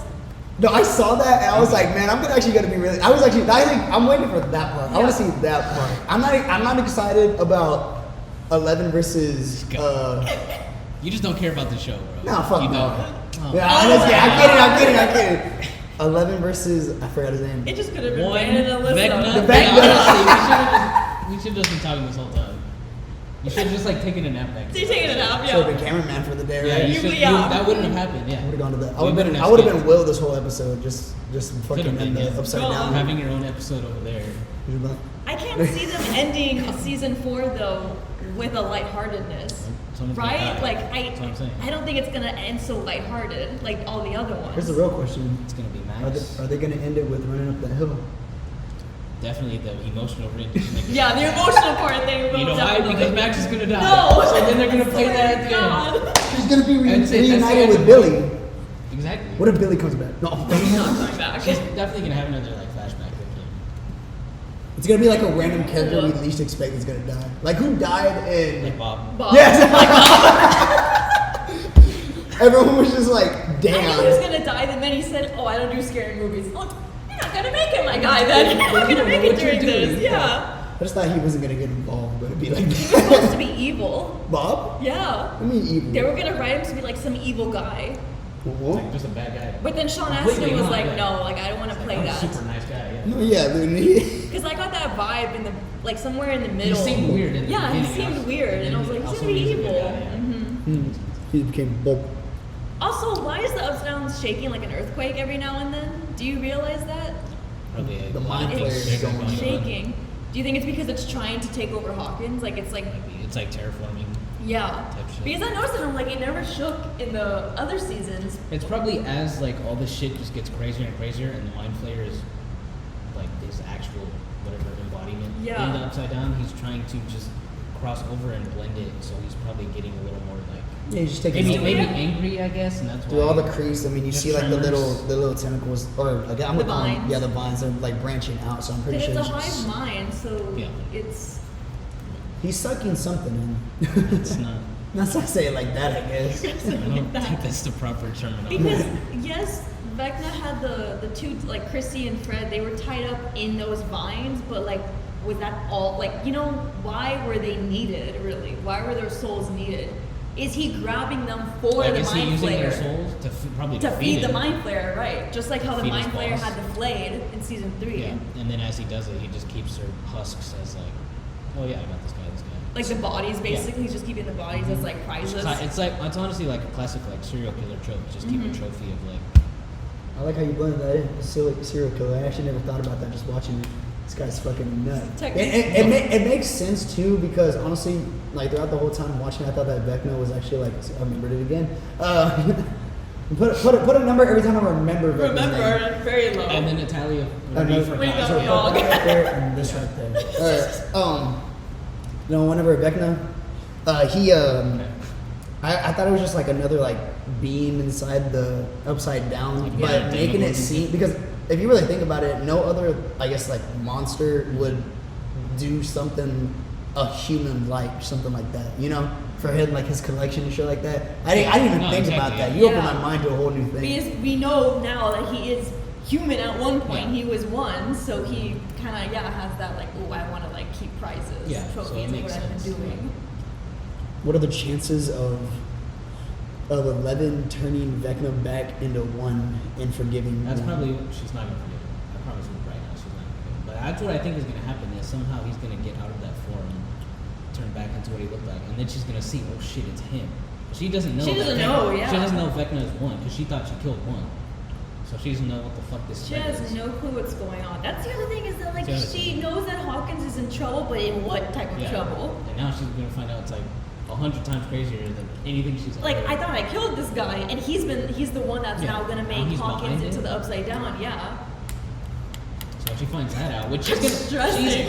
No, I saw that and I was like, man, I'm actually gonna be really. I think I'm waiting for that part. I want to see that part. I'm not excited about 11 versus. You just don't care about the show, bro. No, fuck you no. don't. Oh. Yeah, I'm kidding. 11 versus I forgot his name. It just could have been One Brandon and Alyssa. The Vecna. Vecna. We should have just been talking this whole time. You should have just like taken a nap back. So you're taking it out, Should have yeah. been cameraman for the day, Yeah, right? that wouldn't have happened. Yeah. I would have gone to that. We wouldn't have I would have skipped. been Will this whole episode, just fucking Could've in been, the yeah. upside Well, down. Having your own episode over there. I can't see them ending season 4 though with a lightheartedness. Someone's gonna Right? die. Like That's what I'm saying. I don't think it's gonna end so lighthearted like all the other ones. Here's the real question: It's gonna be Max. Are they gonna end it with running up that hill? Definitely the emotional ring. Yeah, the emotional part thing. You know why? definitely. Because Max is gonna die. No. So then they're gonna play Oh my that at the end. God. She's gonna be That's it, that's the reunited end with of Billy. Exactly. What if Billy comes back? No. He's not coming back. She's definitely gonna have another like flashback with him. It's gonna be like a random character we least expect is gonna die. Like who died in? Like Bob. Bob. Yes. Everyone was just like, I knew he was damn. gonna die, and then he said, "Oh, I don't do scary movies." Oh, you're not gonna make it, my guy. Then you're not gonna make it What you're during this. doing. Yeah. I just thought he wasn't gonna get involved, but it'd be like He was supposed to be evil. Bob. Yeah. I mean evil. They were gonna write him to be like some evil guy, What? Like just a bad guy. but then Sean Completely Astin was not, like, yeah. "No, like I don't want to play I'm a that." super nice guy. Yeah. No, yeah, dude. Because I got that vibe in the like somewhere in the middle. seemed weird in the Yeah, he beginning, seemed weird, and I was like, "He's also gonna be he's a good evil." guy, yeah. Mhm. He became Bob. Also, why is the Uptown shaking like an earthquake every now and then? Do you realize that? Probably The lot of mind things flayer is going going on. on. Shaking. Do you think it's because it's trying to take over Hawkins? Like it's like It's like terraforming. yeah. Type shit. Because I noticed that I'm like it never shook in the other seasons. It's probably as like all this shit just gets crazier and crazier, and the mind flayer is like this actual whatever embodiment Yeah. in the upside down. He's trying to just cross over and blend it, so he's probably getting a little more like Yeah, he's just taking maybe over. angry, I guess, and that's why Through all the crease, I mean, you The see like the tremors. little tentacles, or like, I'm The gonna call them, vines. yeah, the vines are like branching out. So I'm pretty Because sure it's a it's- hive mind, so Yeah. it's he's sucking something in. it's not. Not to say it like that, I guess. I don't think that's the proper terminology. because yes, Vecna had the two like Chrissy and Fred, they were tied up in those vines, but like was that all like why were they needed really? Why were their souls needed? Is he grabbing them for Like, the is he mind using their flayer? souls to probably To feed the him? mind flayer, right? Just like how the Feed his mind flayer boss. had the flayed in season 3. Yeah, and then as he does it, he just keeps her husks as like, oh yeah, I got this guy. Like the bodies, basically, he's just keeping the bodies as like prizes. It's honestly like a classic like serial killer trope. Just keep a trophy of like. I like how you blended that in. Serial killer. I actually never thought about that just watching it. This guy's fucking nuts. It makes sense too because honestly, like throughout the whole time watching, I thought that Vecna was actually like I remembered it again. Put a number every time I remember Vecna's name. Remember, very low. And then Natalia. I know. Ring up So the put dog. that right there and this right there. Whenever Vecna, I thought it was just like another like beam inside the upside down, Yeah, but making it seem because if you really think about it, no other I guess like monster would do something a human like something like that, for him like his collection and shit like that. I didn't even No, think exactly. about that. You opened Yeah. my mind to a whole new thing. Because we know now that he is human at one point. Yeah. He was one, so he kind of has that like, oh, I want to like keep prizes, Yeah, so it trophies, makes what I've been sense. doing. What are the chances of 11 turning Vecna back into one and forgiving? That's one? probably she's not gonna forgive him. I promise you right now, she's not gonna forgive him. But that's what I think is gonna happen. Is somehow he's gonna get out of that form, turn back into what he looked like, and then she's gonna see, oh shit, it's him. She doesn't know. She that doesn't Vecna- know, yeah. She doesn't know Vecna is one because she thought she killed one. So she doesn't know what the fuck this She threat has is. no clue what's going on. That's the other thing is that like That's the other she knows that Hawkins is in trouble, but in what type of Yeah. trouble? And now she's gonna find out it's like 100 times crazier than anything she's Like, ever. I thought I killed this guy, and he's the one that's Yeah. now gonna Now make he's Hawkins behind into it. the Upside Down. Yeah. So when she finds that out, which It's she's stressing.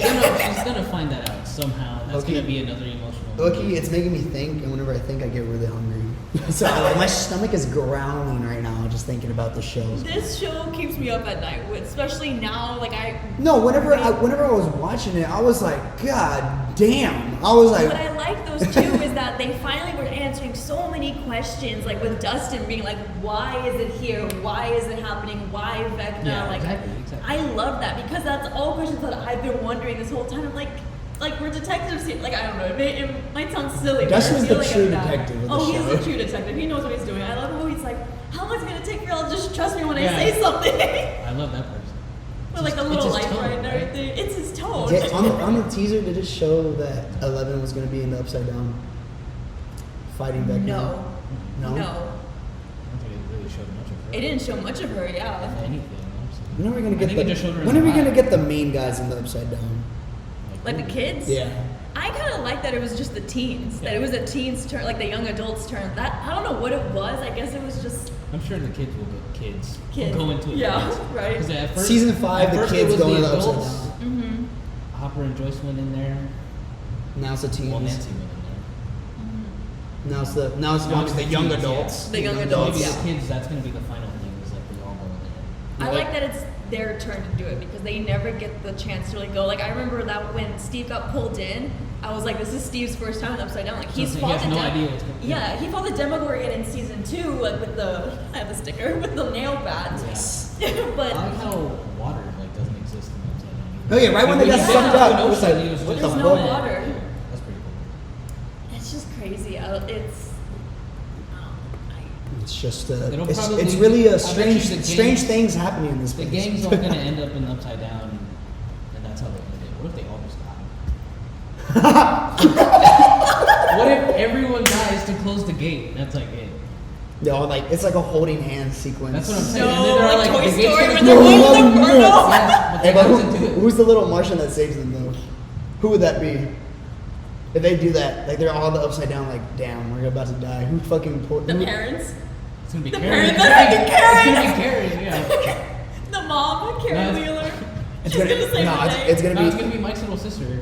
gonna find that out somehow. That's Okay. gonna be another emotional. Loki, moment. it's making me think, and whenever I think, I get really hungry. So like, my stomach is growling right now just thinking about the show. This show keeps me up at night, especially now. Like No, whenever I was watching it, I was like, God damn! I was like, what I like those two is that they finally were answering so many questions, like with Dustin being like, why is it here? Why is it happening? Why Vecna? Yeah, like, exactly. I love that because that's all questions that I've been wondering this whole time. I'm like we're detectives here. Like, I don't know, it might sound silly. but Dustin's I feel the like true I'm that. detective of the Oh, show. he's the true detective. He knows what he's doing. I love how he's like, how long is it gonna take for y'all to just trust me when Yeah. I say something? I love that person. With like a It's little his light tone, right and right? everything. It's his tone. on the teaser, did it show that 11 was going to be in the Upside Down fighting Vecna? No. No? I don't think it really showed much of her. It didn't show much of her, yeah. If anything. Honestly. When are we going I to think get it just showed her in when are we the going to eye. get the main guys in the Upside Down? Like the kids? Yeah. I kind of like that it was just the teens. That Yeah. it was a teens turn, like the young adults turn. That I don't know what it was. I guess it was just I'm sure the kids will go. Kids Kids. will go into it. Yeah, right. 'Cause at first, Season 5, at the first kids it was going to the the Upside adults. Down. mm-hmm. Hopper and Joyce went in there. Now it's the teens. Well, Nancy went in Now it's the young teens, adults. The young there. adults, Maybe yeah. the kids. That's gonna be the final thing. Is like we all go in there. I like that it's their turn to do it because they never get the chance to really go. Like I remember that when Steve got pulled in, I was like, this is Steve's first time in Upside Down. Like he's He fought has the no idea what's going on. Yeah, he fought the Demogorgon in season 2, like with the I have the sticker with the nail bat. But I like how water like doesn't exist in the Upside Down. Oh yeah, right when they got Yeah. sucked out, Yeah. it was like, It was what just the no fuck? water. That's pretty cool. It's just crazy. It's just It'll it's probably really be- a I bet you strange the gang- strange things happening in this The place. gang's all gonna end up in the Upside Down, and that's how they end it. What if they all just die? What if everyone dies to close the gate? That's like it. They're all like, it's like a holding hand sequence. That's what I'm saying. No, And then they're like Toy the gate's Story gonna when close. they're going to the No, portal. Yes, but Hey, they but have to do it. who's the little Martian that saves them though? Who would that be? If they do that, like they're all the upside down, like damn, we're about to die. Who fucking The parents, It's gonna be The Karen. parents are fucking It's gonna be Karen. Yeah. the mom, Carrie No, Wheeler. It's She's gonna, gonna save no, the it's, day. it's gonna No, be. it's gonna be Mike's little sister,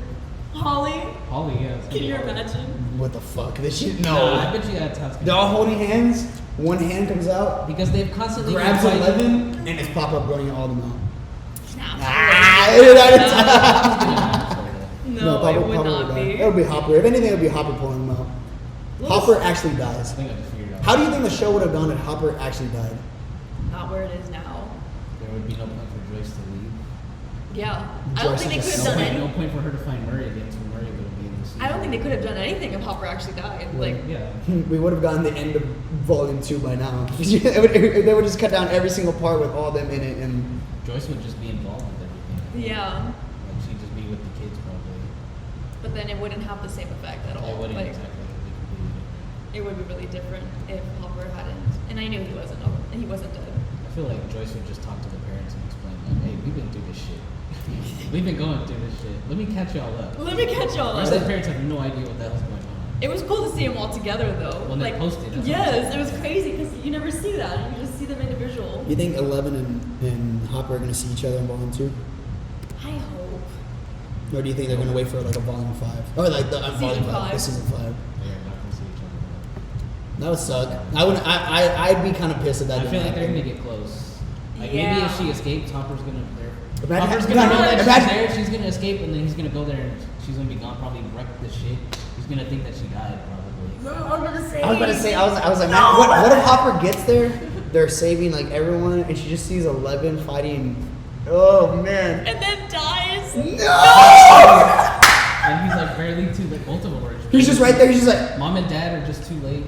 Holly. Holly. Yeah. it's gonna Can be you Holly. imagine? What the fuck? This shit? No, I No. bet you that's how it's They're gonna all holding hands. One hand comes out, be. Because they've constantly been grabs fighting- 11, and it's pop up running all them out. No, Papa- it would Papa not die. be. It would be Hopper. If anything, it would be Hopper pulling them out. Hopper actually I dies. think I just figured it out. How do you think the show would have gone if Hopper actually died? Not where it is now. There would be no point for Joyce to leave. Yeah, I don't Joyce think they is could just have No done point, no any. point for her to find Murray again, so Murray would be in the season. I don't think they could have done anything if Hopper actually died. Like, Yeah. We would have gotten the end of Volume 2 by now. They would just cut down every single part with all them in it, and Joyce would just be involved with everything. yeah, Like she'd just be with the kids probably. but then it wouldn't have the same effect at all. It wouldn't Like, exactly. It'd be completely different. it would be really different if Hopper hadn't. And I knew he wasn't. He wasn't dead. I feel like Joyce would just talk to the parents and explain like, hey, we've been through this shit. We've been going through this shit. Let me catch y'all up. Let me catch y'all. Most of the parents have no idea what the hell's going on. It was cool to see them all together, though. When they like, posted, that's what I'm yes, saying. it was crazy because you never see that. You just see them individual. you think 11 and Hopper are going to see each other in Volume 2? I hope. Or do you think they're going to wait for like a Volume 5? Or like the Volume 5, five. the Season 5? They're not gonna see each other. That would suck. I'd be kind of pissed if that I didn't feel like they're happen. gonna get close. Like Yeah. maybe if she escapes, Hopper's gonna. Imagine- Hopper's gonna know that imagine- she's there. She's gonna escape, and then he's gonna go there, and she's gonna be gone. Probably wreck the shit. He's gonna think that she died, probably. No, I was gonna say. I was about to say, I was like, No! man, what if Hopper gets there? They're saving like everyone, and she just sees 11 fighting. Oh man. And then dies. No! And he's like barely too. Like both of them are. He's just right there. He's just like, Mom and Dad are just too late.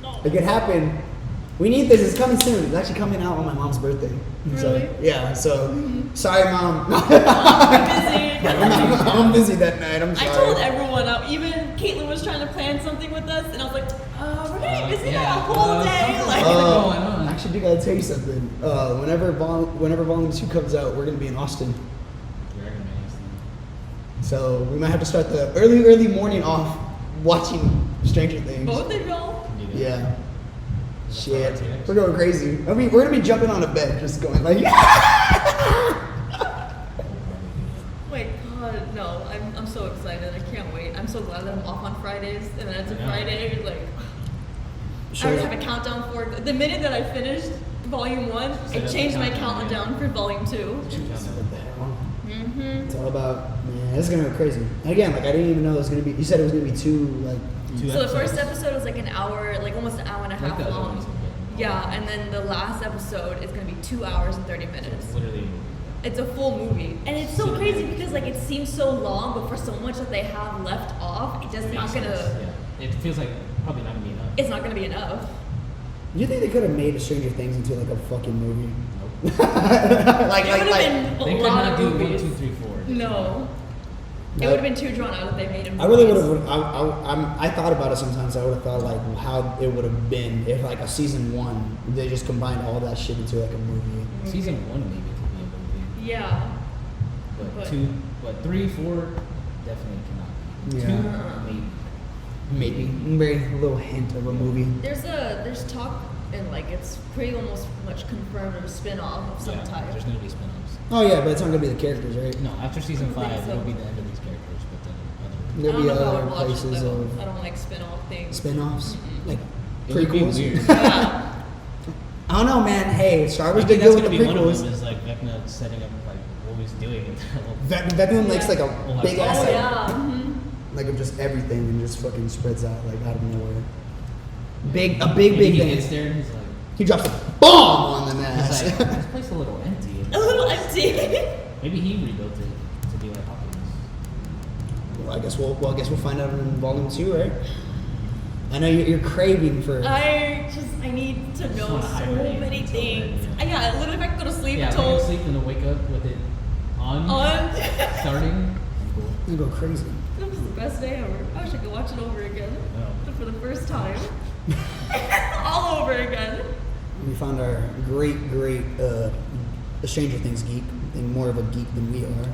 No. it could happen. We need this. It's coming soon. It's actually coming out on my mom's birthday. So, Really? yeah. So, sorry, mom. I'm busy. I'm busy that night. I'm I sorry. told everyone out. Even Caitlin was trying to plan something with us, and I was like, we're gonna be busy that whole day. something's Like, going on. I actually do gotta tell you something. Whenever Volume 2 comes out, we're gonna be in Austin. You're gonna be So we might have to start the early morning off watching Stranger Things. Both of y'all? Yeah. Shit. Twilight. We're going crazy. I mean, we're gonna be jumping on a bed, just going like, Wait, God, no. I'm so excited. I can't wait. I'm so glad that I'm off on Fridays, and then it's a Yeah. Friday. Like, I Sure. already have a countdown for it. The minute that I finished Volume 1, So I that's changed the my countdown, countdown for Volume 2. What the hell? Mm-hmm. It's all about, man, this is gonna go crazy. And again, like I didn't even know it was gonna be. You said it was gonna be two, like, So the first episode was like an hour, like almost an hour and a half Like that long. was a bit. Yeah, and then the last episode is gonna be 2 hours and 30 minutes. Literally. It's a full movie, and it's so crazy because like it seems so long, but for so much that they have left off, it just Makes not sense. gonna. Yeah. It feels like probably not gonna be enough. It's not gonna be enough. do you think they could have made Stranger Things into like a fucking movie? Nope. like, It would have been They a could lot not of do movies. 1, 2, 3, 4. No, it No. would have been too drawn out if they made it. I really would have. I thought about it sometimes. I would have thought like how it would have been if like a season 1 they just combined all that shit into like a movie. Season 1 maybe could be a movie. Yeah. But But- 3, 4 definitely cannot be. Yeah. 2 maybe. Maybe very little hint of a movie. There's talk and like it's pretty almost much confirmed of a spin-off of some Yeah, type. there's gonna be spin-offs. Oh yeah, but it's not gonna be the characters, right? No, after season I don't 5 think so. it'll be the end of these characters, but then other. There'll be I don't know if I other would watch it, places though. of I don't like spin-off things. spin-offs, like It would be prequels. weird. Yeah. I don't know, man. Hey, Star Wars I think did that's good with gonna the be one of prequels. them is like Vecna setting up like what he's doing. Vecna makes like a Oh, big oh, ass, Oh like, yeah. Mhm. like of just everything and just fucking spreads out like out of nowhere. Big Maybe he thing. gets there and he's like, He drops a bomb on them he's ass. like, this place a little empty. A little empty. Maybe he rebuilt it to be like Apocalypse. Well, I guess we'll find out in volume 2, right? I know you're craving for. I need to know wanna so hibernate many until things. then, Yeah, literally if I could go to sleep Yeah, until I sleep and then wake up with it on, starting. Cool. You go crazy. It was the best day ever. I wish I could watch it over again. No. For the first time. All over again. We found our great Stranger Things geek. I think more of a geek than we are.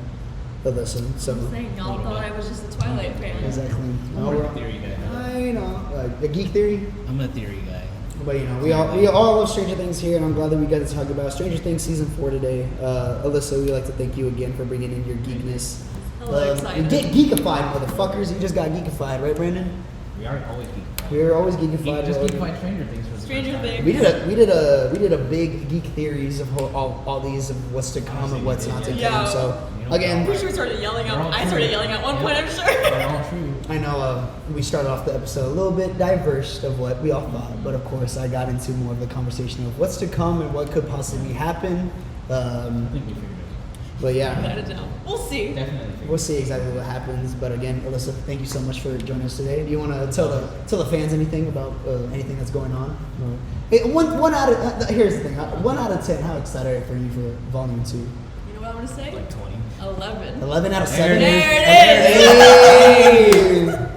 Alyssa. So I'm saying y'all thought I was just a Twilight fan. exactly. I'm No, a we're- theory guy. I know. Like the geek theory. I'm a theory guy. But you know, we all love Stranger Things here, and I'm glad that we got to talk about Stranger Things season 4 today. Alyssa, we'd like to thank you again for bringing in your geekness. Hello, excited. Get geekified, motherfuckers! You just got geekified, right, Brandon? We are always geek. We were always geekified. Just We're geek always- fight Stranger Things for the Stranger first time. Things. We did a big geek theories of all these of what's to come and what's not to Yeah. come. So You know, again, I'm pretty sure we started yelling They're all out. I true. started yelling at one point, I'm sure. They're all true. I know we started off the episode a little bit diverse of what we all thought, but of course I got into more of the conversation of what's to come and what could possibly happen. I think we figured it But yeah, Without a doubt. We'll see. out. Definitely. we'll see exactly what happens. But again, Alyssa, thank you so much for joining us today. Do you want to tell the fans anything about anything that's going on? Hey, one out of here's the thing. 1 out of 10. How excited are you for volume 2? You know what I'm gonna say? Like 20. 11. 11 out of There 7. it is. There it is. Hey!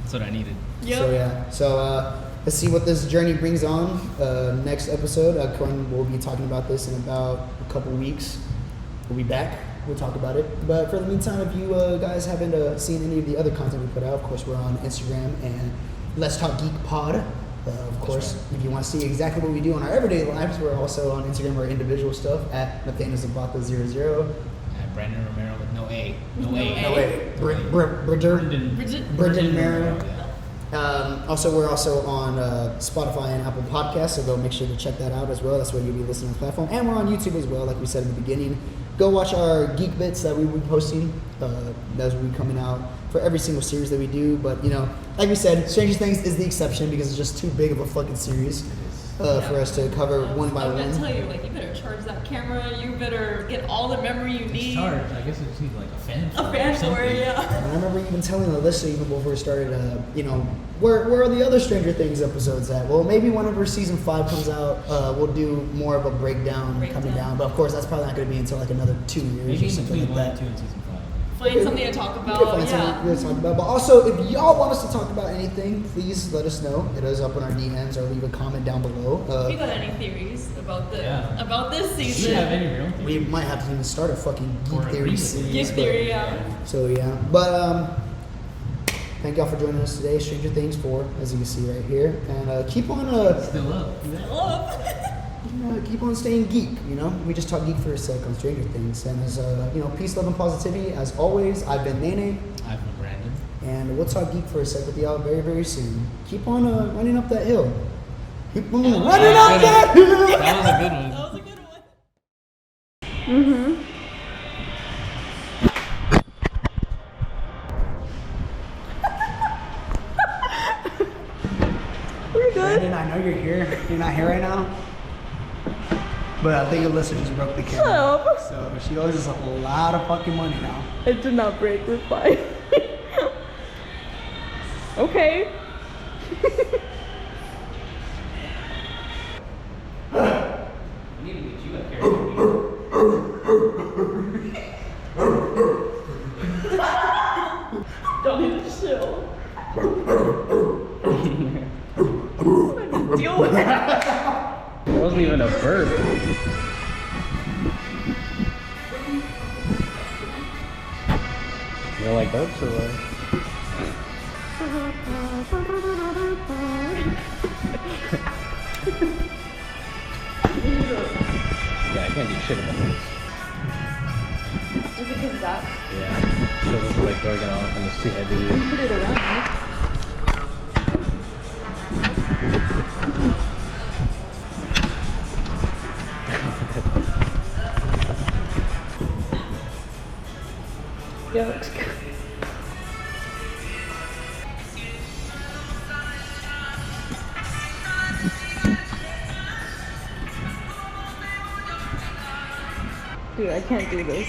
That's what I needed. Yep. So yeah, so let's see what this journey brings on. Next episode, Corinne will be talking about this in about a couple weeks. We'll be back. We'll talk about it. But for the meantime, if you guys haven't seen any of the other content we put out, of course we're on Instagram and Let's Talk Geek Pod. Of course, if you want to see exactly what we do in our everyday lives, we're also on Instagram for individual stuff at NathanaelZabata00. Brandon Romero with no A. No No A. A. No wait, Bridger. Bridget Merrill. Also, we're also on Spotify and Apple Podcasts, so go make sure to check that out as well. That's where you'll be listening on the platform. And we're on YouTube as well, like we said in the beginning. Go watch our Geek Bits that we will be posting. Those will be coming out for every single series that we do. But, you know, like we said, Stranger Things is the exception because it's just too big of a fucking series for us to cover one by I'm gonna one. tell you, like, you better charge that camera. You better get all the memory you It's need. hard. I guess it's like a fan. A fan for it, yeah. And I remember even telling Alyssa even before we started, you know, where are the other Stranger Things episodes at? Well, maybe whenever season 5 comes out, we'll do more of a breakdown coming down. But of course, that's probably not going to be until like another 2 years Maybe or in something between like 1 that. and 2 in season 5. Find something to talk We can about. find Yeah. something to talk about. But also, if y'all want us to talk about anything, please let us know. Hit us up on our DMs or leave a comment down below. If you got any theories about Yeah. about this Do season? you have any real things? We might have to even start a fucking Or Geek a Theory remake. series. Geek but- theory, yeah. So yeah, but Thank y'all for joining us today. Stranger Things 4, as you can see right here. And keep on Still up. keep on staying geek, you know? We just talk geek for a sec on Stranger Things. And as, peace, love, and positivity. As always, I've been Nene. I've been Brandon. And we'll talk geek for a sec with y'all very, very soon. Keep on running up that hill. Keep on running up that hill! That was a good one. That was a good one. Mm-hmm. We're good. Brandon, I know you're here. You're not here right now. But I think Alyssa just broke the camera. Shut up. So she owes us a lot of fucking money now. It did not break. We're fine. Okay. We need to get you up here. Don't need to chill. Deal with it. It wasn't even a burp. You don't like burps or what? Yeah, I can't do shit about this. Is it because of that? Yeah. So this is like going off and it's too heavy. Put it around. Yeah, looks good. Dude, I can't do this.